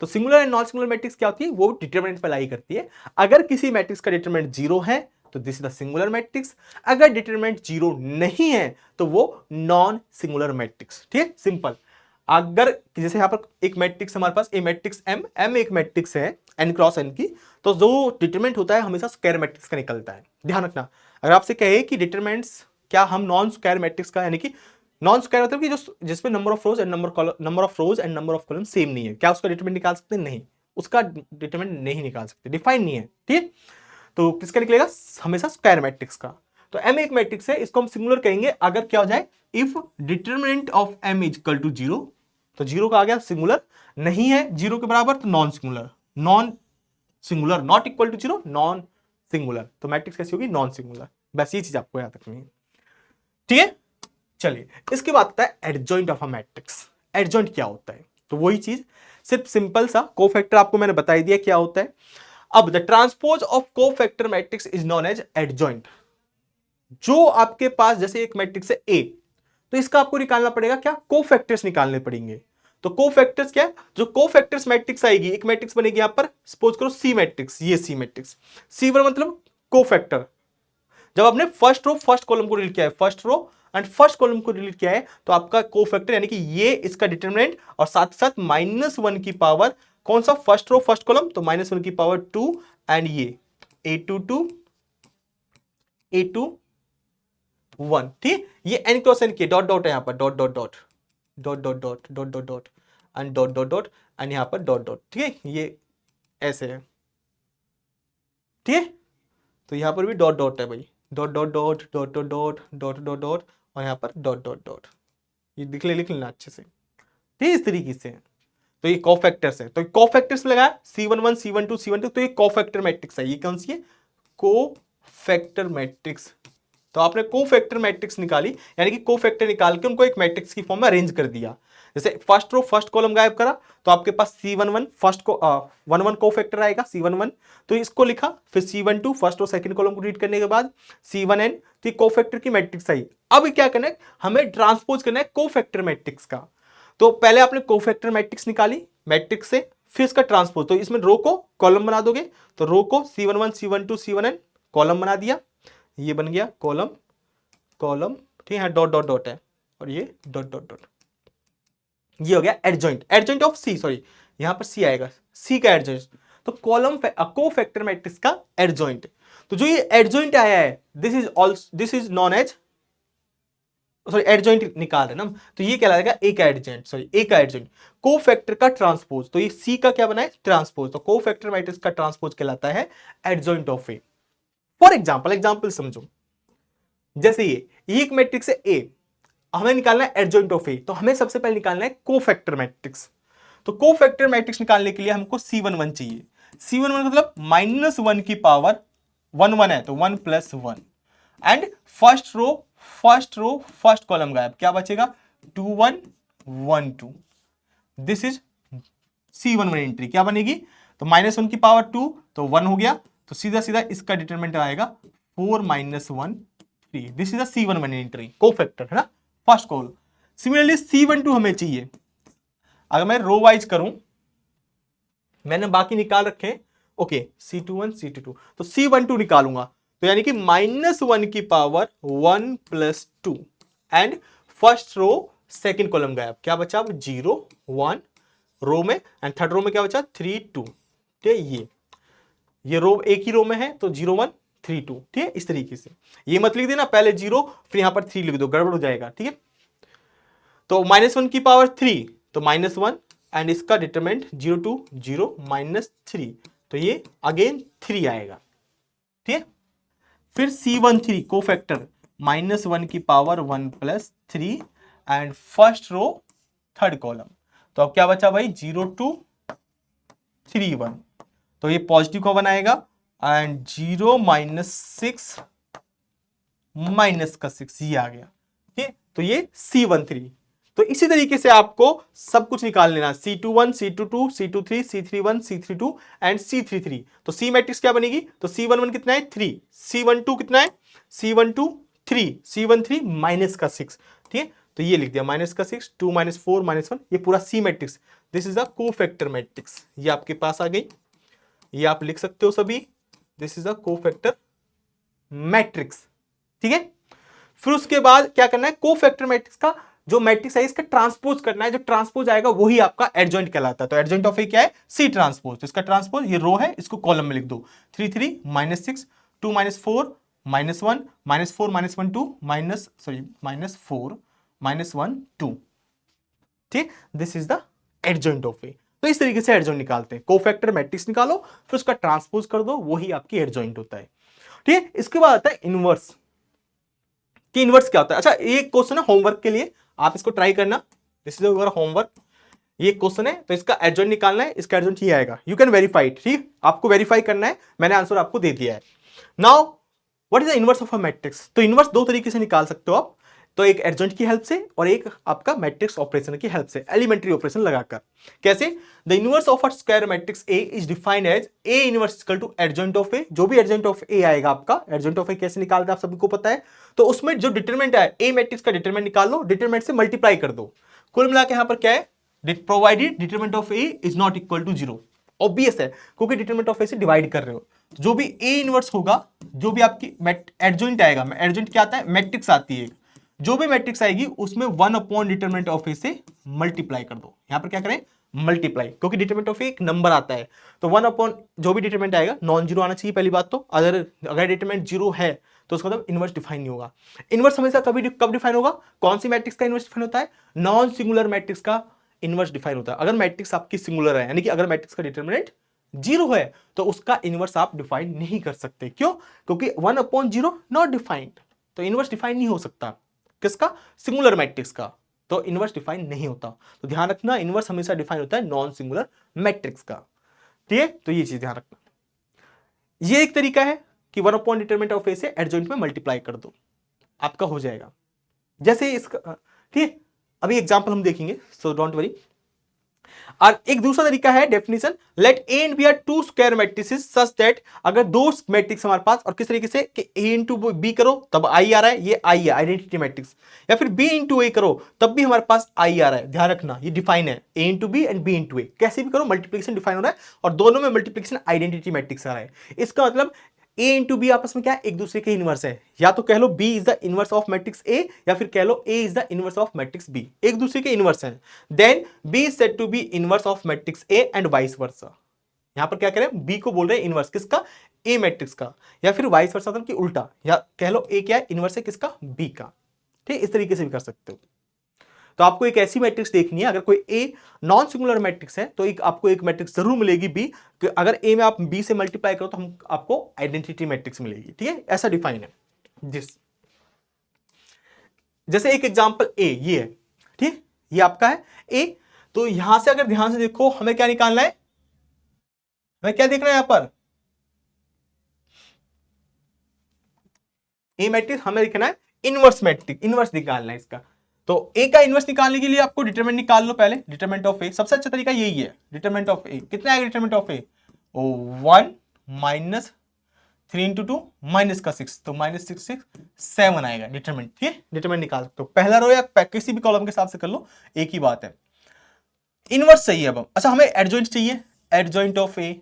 तो singular and non singular matrix क्या होती है, वो डिटरमिनेंट पर लाई करती है। अगर किसी मैट्रिक्स का डिटरमिनेंट 0 है तो this is the singular matrix, अगर डिटरमिनेंट 0 नहीं है तो वो नॉन सिंगुलर मैट्रिक्स, ठीक है, सिंपल। अगर जैसे यहां पर एक मैट्रिक्स हमारे पास ए मैट्रिक्स एम एक मैट्रिक्स है n क्रॉस n की, तो जो डिटरमिनेंट होता है हमेशा स्क्वायर मैट्रिक्स का निकलता है, ध्यान रखना। अगर आपसे कहे कि डिटरमिनेंट्स क्या हम नॉन स्क्वायर मैट्रिक्स का, यानी कि नॉन स्क्वायर मतलब कि जो जिसमें number of rose and number of rose and number of column same नहीं है, क्या उसका डिटरमिनेंट निकाल सकते हैं, नहीं, उसका डिटरमिनेंट नहीं निकाल सकते, डिफाइन नहीं है, ठीक है। तो किसका निकलेगा, हमेशा स्क्वायर मैट्रिक्स का। तो m एक मैट्रिक्स है, इसको हम सिंगुलर कहेंगे अगर क्या हो जाए, if determinant of m is equal to 0, तो 0 का आ गया सिंगुलर, नहीं है 0 के बराबर तो non singular, non singular not equal to 0 non singular, तो मैट्रिक्स कैसी होगी, नॉन सिंगुलर। बस ये चीज आपको याद रखनी है, ठीक है। चलिए इसके बाद आता है adjoint of a matrix. Adjoint क्या होता है, तो वही चीज, सिर्फ सिंपल सा कोफैक्टर आपको मैंने बता ही दिया क्या होता है। अब the transpose of cofactor matrix is known as adjoint. जो आपके पास जैसे एक मैट्रिक्स है ए, तो इसका आपको निकालना पड़ेगा क्या, कोफैक्टर्स निकालने पड़ेंगे। तो कोफैक्टर्स क्या है, जो कोफैक्टर्स मैट्रिक्स आएगी, एक मैट्रिक्स बनेगी यहां पर, सपोज करो सी मैट्रिक्स, ये सी मैट्रिक्स, C1 मतलब कोफैक्टर। जब आपने फर्स्ट रो फर्स्ट कॉलम को डिलीट किया है, first row and first column को डिलीट किया है, तो आपका कोफैक्टर यानी कि ये इसका डिटरमिनेंट, और साथ साथ -1 की पावर, कौन सा, फर्स्ट रो फर्स्ट कॉलम, तो -1 की पावर 2, एंड ये A22 A21, ठीक, ये n क्रॉस n के डॉट डॉट है, यहां पर dot dot dot dot dot dot dot dot dot and dot dot dot and यहां पर डॉट डॉट, ठीक है, ये ऐसे है, ठीक है। तो यहां पर भी डॉट डॉट है भाई, dot dot dot dot dot dot dot dot dot, और यहां पर डॉट डॉट डॉट, ये लिख लेना अच्छे से, ठीक, इस तरीके से। तो ये कोफैक्टर्स है, तो कोफैक्टर्स में लगाया C11 C12 C12, तो ये कोफैक्टर मैट्रिक्स है, ये कौन सी है, कोफैक्टर मैट्रिक्स। तो आपने कोफैक्टर मैट्रिक्स निकाली, यानी कि कोफैक्टर निकाल के उनको एक मैट्रिक्स की फॉर्म में अरेंज कर दिया। जैसे फर्स्ट रो फर्स्ट कॉलम गायब करा, तो आपके पास C11 फर्स्ट को 1 कोफैक्टर आएगा C11, तो इसको लिखा, फिर C12 first row second column को रीड करने के बाद C1n, तो कोफैक्टर की मैट्रिक्स आई। अब क्या करना है, हमें ट्रांसपोज करना है कोफैक्टर मैट्रिक्स का। तो पहले आपने कोफैक्टर मैट्रिक्स निकाली मैट्रिक्स से, फिर इसका ट्रांसपोज, तो इसमें रो को कॉलम बना दोगे, तो रो को C11 C12 C1n कॉलम बना दिया, ये बन गया कॉलम कॉलम, ठीक है, डॉट डॉट डॉट है, और ये डॉट डॉट डॉट, ये हो गया adjoint, adjoint of C, sorry यहां पर सी आएगा, सी का एडजॉइंट, तो कॉलम कोफैक्टर मैट्रिक्स का एडजॉइंट। तो जो ये एडजॉइंट आया है, this is known as, sorry adjoint निकाल रहे ना हम, तो ये क्या लगेगा, ए का एडजॉइंट, सॉरी ए का एडजॉइंट, कोफैक्टर का ट्रांसपोज, तो ये सी का क्या बना है, ट्रांसपोज, तो कोफैक्टर मैट्रिक्स का ट्रांसपोज कहलाता है adjoint of A. For example समझो, जैसे ये एक मैट्रिक्स है ए, हमें निकालना है एडजॉइंट ऑफ ए, तो हमें सबसे पहले निकालना है कोफैक्टर मैट्रिक्स। तो कोफैक्टर मैट्रिक्स निकालने के लिए हमको C11 चाहिए, C11 मतलब -1 की पावर 1 है, तो 1 + 1, and first row first column गायब, क्या बचेगा 2 1 1 2, दिस इज C11 एंट्री, क्या बनेगी, तो -1 की पावर 2, तो 1 हो गया, तो सीधा सीधा इसका डिटरमिनेंट आएगा 4 - 1 3, this is C11 entry, cofactor है ना, फर्स्ट कॉल। सिमिलरली C12 हमें चाहिए, अगर मैं रो वाइज करूं, मैंने बाकी निकाल रखे, ओके C21 C22, तो C12 निकालूंगा, तो यानी कि -1 की power 1 + 2, and first row second column गायब, क्या बचा, 0 1 रो में, एंड थर्ड रो में क्या बचा 3 2, ठीक है, ये रो एक ही रो में है, तो 0 1 3 2, ठीक है, इस तरीके से। ये मत लिख देना पहले 0 फिर यहां पर 3 लिख दो, गड़बड़ हो जाएगा, ठीक है। तो -1 की पावर 3, तो -1, एंड इसका डिटरमिनेंट 0 2 0 -3, तो ये अगेन 3 आएगा, ठीक है। फिर C13 कोफैक्टर, -1 की power 1 + 3, and first row third column, तो अब क्या बचा भाई 0 2 3 1, तो ये पॉजिटिव का 1 आएगा, एंड 0 -6 -6, ये आ गया, ठीक है। तो ये C13, तो इसी तरीके से आपको सब कुछ निकाल लेना, C21 C22 C23 C31 C32 and C33। तो C मैट्रिक्स क्या बनेगी, तो C11 कितना है 3, C12 कितना है, C12 3, C13 -6, ठीक है। तो ये लिख दिया -6 2 -4 -1, ये पूरा C matrix, this is a cofactor matrix, ये आपके पास आ गई, ये आप लिख सकते हो सभी, this is a cofactor matrix, ठीक है। फिर उसके बाद क्या करना है, कोफैक्टर मैट्रिक्स का जो मैट्रिक्स है इसका ट्रांसपोज करना है, जो ट्रांसपोज आएगा वही आपका एडजॉइंट कहलाता है। तो एडजॉइंट ऑफ ए क्या है, सी ट्रांसपोज, तो इसका ट्रांसपोज, ये रो है, इसको कॉलम में लिख दो, 3 3 -6 2 -4 -1 -4 -1 2 -4 -1 2, ठीक, this is the adjoint of A. तो इस तरीके से एडजॉइंट निकालते हैं। कोफैक्टर मैट्रिक्स निकालो, फिर उसका ट्रांसपोज कर दो, वही आपकी एडजॉइंट होता है। ठीक है, इसके बाद आता है इनवर्स। कि इनवर्स क्या होता है? अच्छा, एक क्वेश्चन है होमवर्क के लिए, आप इसको ट्राई करना। This is your homework. ये क्वेश्चन है, तो इसका एडजॉइंट निकालना है। इसका एडजॉइंट ये आएगा, यू कैन वेरीफाई इट। ठीक, आपको वेरीफाई करना है, मैंने आंसर आपको दे दिया है। Now what is the inverse of a matrix? तो इनवर्स दो तरीके से निकाल सकते हो आप, तो एक एडजॉइंट की हेल्प से और एक आपका मैट्रिक्स ऑपरेशन की हेल्प से, एलिमेंट्री ऑपरेशन लगाकर। कैसे? The inverse of a square matrix A is defined as A inverse equal to adjoint of A. जो भी एडजॉइंट ऑफ ए आएगा आपका, एडजॉइंट ऑफ ए कैसे निकालते हैं आप सभी को पता है। तो उसमें जो डिटरमिनेंट है, ए मैट्रिक्स का डिटरमिनेंट निकाल लो, डिटरमिनेंट से मल्टीप्लाई कर दो। कुल मिला के यहां पर क्या है? Provided determinant of A is not equal to 0। Obvious है, क्योंकि डिटरमिनेंट ऑफ ए से डिवाइड कर रहे हो। जो भी ए इनवर्स होगा, जो भी आपकी एडजॉइंट आएगा, एडजॉइंट क्या आता है? मैट्रिक्स आती है। जो भी मैट्रिक्स आएगी उसमें 1 अपॉन डिटरमिनेंट ऑफ ए से मल्टीप्लाई कर दो। यहां पर क्या करें? मल्टीप्लाई, क्योंकि डिटरमिनेंट ऑफ ए एक नंबर आता है। तो 1 अपॉन जो भी डिटरमिनेंट आएगा नॉन जीरो आना चाहिए पहली बात तो। अगर डिटरमिनेंट जीरो है तो उसका मतलब इनवर्स डिफाइन नहीं होगा। इनवर्स हमेशा कब डिफाइन होगा? कौन सी मैट्रिक्स का इनवर्स डिफाइन होता है? नॉन सिंगुलर मैट्रिक्स का इनवर्स डिफाइन होता है। अगर मैट्रिक्स आपकी सिंगुलर है, यानी कि अगर मैट्रिक्स का डिटरमिनेंट जीरो है, तो उसका इनवर्स आप डिफाइन नहीं कर सकते। क्यों? क्योंकि 1 अपॉन जीरो नॉट डिफाइंड, तो इनवर्स डिफाइन नहीं हो सकता। किसका? सिंगुलर मैट्रिक्स का। तो इनवर्स डिफाइन नहीं होता। तो ध्यान रखना, इनवर्स हमेशा डिफाइन होता है नॉन सिंगुलर मैट्रिक्स का। ठीक है, तो ये चीज ध्यान रखना। ये एक तरीका है कि 1 अपॉन डिटरमिनेंट ऑफ ए से एडजॉइंट में मल्टीप्लाई कर दो, आपका हो जाएगा। जैसे इसका, ठीक है, अभी एग्जांपल हम देखेंगे, सो डोंट वरी। और एक दूसरा तरीका है definition, let A and B are two square matrices such that, अगर दो मैट्रिक्स हमारे पास, और किस तरीके से कि ए इंटू बी करो तब आई आ रहा है, ये आई है आइडेंटिटी मैट्रिक्स, या फिर बी इंटू ए करो तब भी हमारे पास आई आ रहा है। ध्यान रखना, ये डिफाइन है, A into B and B into A, कैसे भी करो मल्टीप्लिकेशन डिफाइन हो रहा है, और दोनों में मल्टीप्लिकेशन आइडेंटिटी मैट्रिक्स आ रहा है। इसका मतलब ए इंटू बी आपस में क्या है? एक दूसरे के इनवर्स है। या तो कह लो B is the inverse of matrix A, या फिर कह लो A is the inverse of matrix B, एक दूसरे के इनवर्स है। Then B is said to be inverse of matrix A and vice versa. यहां पर क्या करें? बी को बोल रहे हैं इनवर्स किसका? ए मैट्रिक्स का, या फिर वाइस वर्सा मतलब कि उल्टा, या कह लो ए क्या है? इनवर्स है किसका? बी का। ठीक, इस तरीके से भी कर सकते हो। तो आपको एक ऐसी मैट्रिक्स देखनी है, अगर कोई ए नॉन सिंगुलर मैट्रिक्स है तो एक आपको एक मैट्रिक्स जरूर मिलेगी बी, कि अगर ए में आप बी से मल्टीप्लाई करो तो हम आपको आइडेंटिटी मैट्रिक्स मिलेगी। ठीक है, ऐसा डिफाइन है। जिस जैसे एक एग्जांपल ए ये है, ठीक, ये आपका है ए। तो यहां से अगर ध्यान से देखो, हमें क्या निकालना है? हमें क्या देख रहे हैं यहां पर? ए मैट्रिक्स हमें लिखना है इनवर्स मैट्रिक्स, इनवर्स निकालना है इसका। तो ए का इनवर्स निकालने के लिए आपको डिटरमिनेंट निकाल लो पहले, डिटरमिनेंट ऑफ ए। सबसे अच्छा तरीका यही है, डिटरमिनेंट ऑफ ए कितना आएगा? Determinant of A 1 minus 3 into 2 minus का 6, तो माइनस 6 6 7 आएगा डिटरमिनेंट। ठीक है, डिटरमिनेंट निकाल सकते हो, पहला रो या किसी भी कॉलम के हिसाब से कर लो, एक ही बात है। इनवर्स चाहिए अब अच्छा, हमें एडजॉइंट चाहिए, adjoint of A,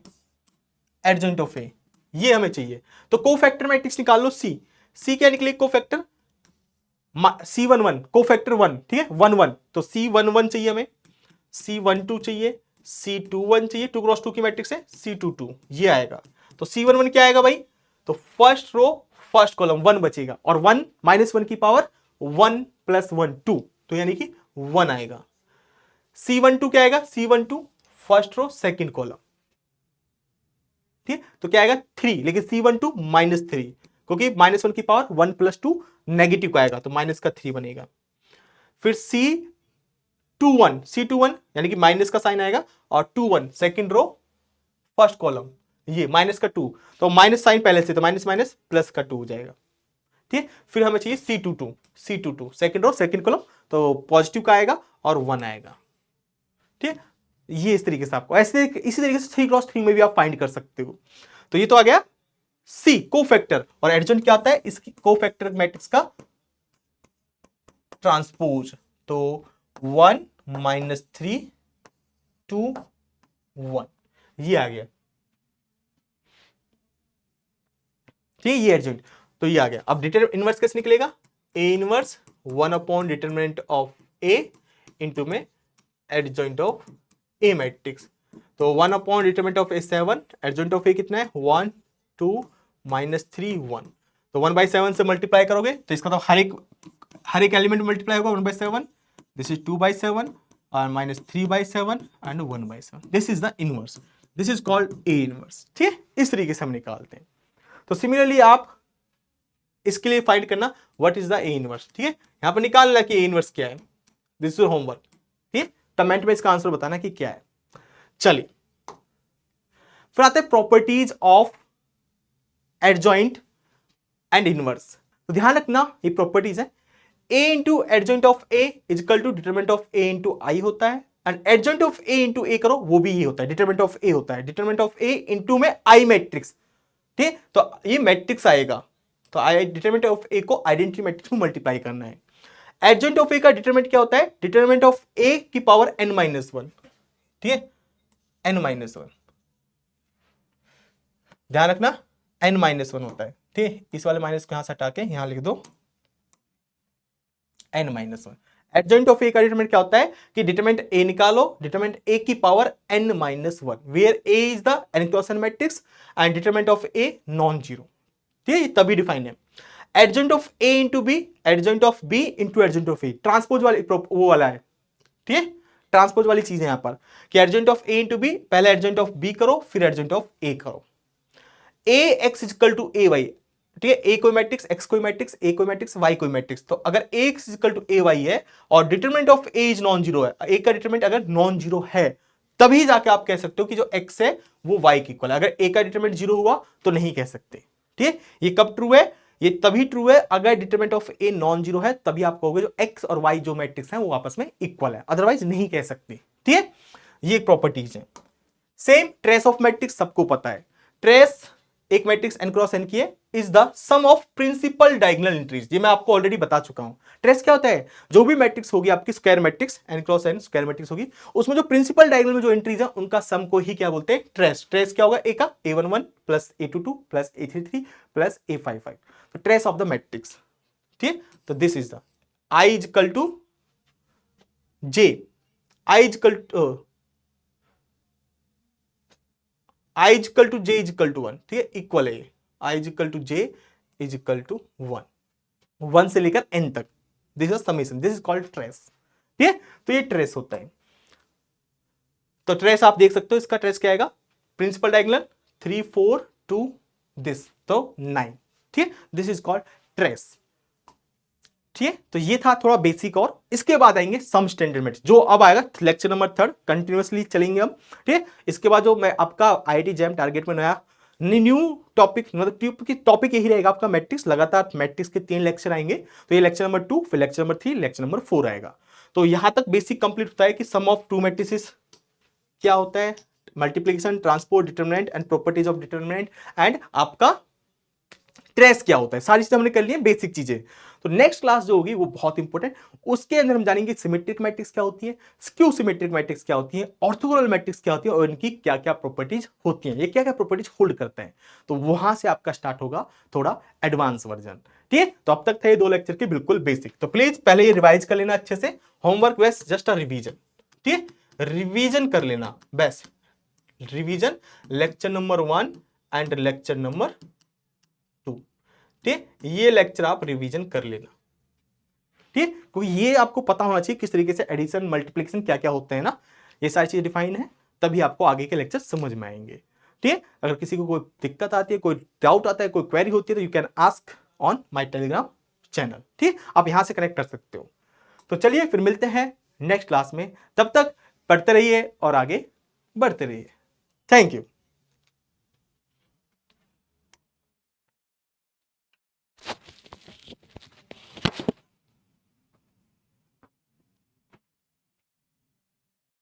adjoint of A ये हमें चाहिए। तो कोफैक्टर मैट्रिक्स निकाल लो, सी। सी क्या निकले? कोफैक्टर C11 कोफैक्टर 1, ठीक है 1 1, तो C11 चाहिए हमें, C12 चाहिए, C21 चाहिए, 2 क्रॉस 2 की मैट्रिक्स है, C22 ये आएगा। तो C11 क्या आएगा भाई? तो फर्स्ट रो फर्स्ट कॉलम 1 बचेगा, और 1 माइनस 1 की पावर 1 प्लस 1 2, तो यानी कि 1 आएगा। C12 क्या आएगा? C12 first row second column, ठीक, तो क्या आएगा? 3, लेकिन C12 माइनस 3, क्योंकि माइनस 1 की पावर 1 प्लस 2 नेगेटिव का आएगा, तो माइनस का 3 बनेगा। फिर C21 यानी कि माइनस का साइन आएगा, और 21 सेकंड रो फर्स्ट कॉलम, ये माइनस का 2, तो माइनस साइन पहले से, तो माइनस माइनस प्लस का 2 हो जाएगा। ठीक, फिर हमें चाहिए C22 second row second column, तो पॉजिटिव का आएगा और 1 आएगा। ठीक, ये इस तरीके से आपको ऐसे इसी तरीके से 3 क्रॉस 3 में भी आप फाइंड कर सकते हो। तो ये तो आ गया सी कोफैक्टर, और एडजॉइंट क्या आता है? इसकी कोफैक्टर मैट्रिक्स का ट्रांसपोज, तो 1 माइनस 3 2 1 ये आ गया। ठीक, ये एडजॉइंट, तो ये आ गया। अब डिटरमिनेंट इनवर्स कैसे निकलेगा? A inverse 1 upon determinant of A into में एडजॉइंट ऑफ ए मैट्रिक्स, तो 1 upon determinant of A 7, adjoint of A कितना है? 1 2 माइनस 3 1, तो 1/7 से मल्टीप्लाई करोगे तो इसका तो हर एक एलिमेंट मल्टीप्लाई होगा 1/7, दिस इज 2/7, और -3/7 and 1/7। This is the inverse, this is called A inverse. ठीक है, इस तरीके से हम निकालते हैं। तो सिमिलरली आप इसके लिए फाइंड करना what is the A inverse. ठीक है, यहां पर निकालना कि ए इनवर्स क्या है। This is homework. ठीक है, कमेंट में इसका आंसर बताना कि क्या है। चलिए फिर आते हैं properties of adjoint and inverse. तो ध्यान रखना ये प्रॉपर्टीज है। a into adjoint of a is equal to determinant of a into I होता है, and adjoint of a into a करो वो भी ये होता है, डिटरमिनेंट ऑफ a होता है। डिटरमिनेंट ऑफ a इंटू में आई मैट्रिक्स। ठीक, तो ये मैट्रिक्स आएगा, तो आई डिटरमिनेंट ऑफ a को आइडेंटिटी मैट्रिक्स में मल्टीप्लाई करना है। एडजॉइंट ऑफ a का डिटरमिनेंट क्या होता है? डिटरमिनेंट ऑफ a की पावर n-1। ठीक है, n-1 ध्यान रखना n-1 होता है। ठीक है, इस वाले माइनस को यहां से हटा के यहां लिख दो n-1। एडजॉइंट ऑफ ए का डिटरमिनेंट क्या होता है कि डिटरमिनेंट ए निकालो, डिटरमिनेंट ए की power n-1 where a is the n cross n matrix and determinant of a non zero. ठीक है, तभी डिफाइन है। Adjoint of a into B, adjoint of b into adjoint of a, transpose वाली वो वाला है। ठीक है, ट्रांसपोज वाली चीज है यहां पर कि adjoint of a into B, पहले एडजॉइंट ऑफ b करो फिर एडजॉइंट ऑफ a करो। a x equal to a y। ठीक है, a कोई मैट्रिक्स, x कोई मैट्रिक्स, a कोई मैट्रिक्स, y कोई मैट्रिक्स। तो अगर x equal to a y है और determinant of a is non zero है, a का डिटरमिनेंट अगर नॉन जीरो है तभी जाके आप कह सकते हो कि जो x है वो y की इक्वल है। अगर a का डिटरमिनेंट जीरो हुआ तो नहीं कह सकते। ठीक है, ये कब ट्रू है? ये तभी ट्रू है अगर determinant of a non zero है, तभी आप कहोगे जो x और y जो मैट्रिक्स है वो आपस में इक्वल है, अदरवाइज नहीं कह सकते। ठीक है, ये प्रॉपर्टीज है। सेम ट्रेस ऑफ मैट्रिक्स सबको पता है। ट्रेस एक मैट्रिक्स n क्रॉस n की है is the sum of principal diagonal entries. ये मैं आपको ऑलरेडी बता चुका हूं। ट्रेस क्या होता है? जो भी मैट्रिक्स होगी आपकी square matrix n cross n square matrix होगी, उसमें जो प्रिंसिपल डायगोनल में जो एंट्रीज है उनका सम को ही क्या बोलते हैं? ट्रेस। ट्रेस क्या होगा? a का a11 plus a22 plus a33 plus a55, तो ट्रेस ऑफ द मैट्रिक्स। ठीक, तो this is the i is equal to j, i is equal to i is equal to j is equal to 1। ठीक है, इक्वल है i is equal to j is equal to 1 से लेकर n तक। This is summation, this is called trace. ठीक है, तो ये ट्रेस होता है। तो ट्रेस आप देख सकते हो, इसका ट्रेस क्या आएगा? प्रिंसिपल डायगोनल 3 4 2 दिस, तो 9। ठीक है, दिस इज कॉल्ड ट्रेस। ठीक है, तो ये था थोड़ा बेसिक, और इसके बाद आएंगे सम स्टैंडर्ड मैट्रिक्स जो अब आएगा लेक्चर नंबर 3, कंटिन्यूअसली चलेंगे हम। ठीक है, इसके बाद जो मैं आपका IIT जैम टारगेट में नया न्यू टॉपिक, मतलब टॉपिक यही रहेगा आपका मैट्रिक्स। लगातार मैट्रिक्स के 3 लेक्चर आएंगे, तो ये लेक्चर नंबर 2, फिर लेक्चर नंबर 3, लेक्चर नंबर 4 आएगा। तो यहां तक बेसिक कंप्लीट होता है कि सम ऑफ टू मैट्रिसेस क्या होता है, multiplication, transport, determinant and properties of determinant, and आपका ट्रेस क्या होता है। सारी चीजें हमने कर ली है, बेसिक चीजें। तो नेक्स्ट क्लास जो होगी वो बहुत इंपॉर्टेंट, उसके अंदर हम जानेंगे सिमेट्रिक मैट्रिक्स क्या होती है, स्क्यू सिमेट्रिक मैट्रिक्स क्या होती है, ऑर्थोगोनल मैट्रिक्स क्या होती है, और इनकी क्या क्या प्रॉपर्टीज होती हैं, ये क्या क्या प्रॉपर्टीज होल्ड करते हैं। तो वहां से आपका स्टार्ट होगा थोड़ा एडवांस वर्जन। ठीक है, तो अब तक थे 2 लेक्चर के बिल्कुल बेसिक। तो प्लीज पहले ये रिवाइज कर लेना अच्छे से, होमवर्क वेस जस्ट अ रिवीजन। ठीक है, रिवीजन कर लेना बस, revision lecture number 1 and lecture number 2। ठीक, ये लेक्चर आप रिवीजन कर लेना। ठीक, क्योंकि ये आपको पता होना चाहिए किस तरीके से एडिशन, मल्टीप्लिकेशन क्या क्या होते हैं ना, ये सारी चीजें डिफाइन है, तभी आपको आगे के लेक्चर समझ में आएंगे। ठीक, अगर किसी को कोई दिक्कत आती है, कोई डाउट आता है, कोई क्वेरी होती है, तो you can ask on my Telegram channel. ठीक, आप यहां से कनेक्ट कर सकते हो। तो चलिए फिर मिलते हैं नेक्स्ट क्लास में, तब तक पढ़ते रहिए और आगे बढ़ते रहिए। Thank you.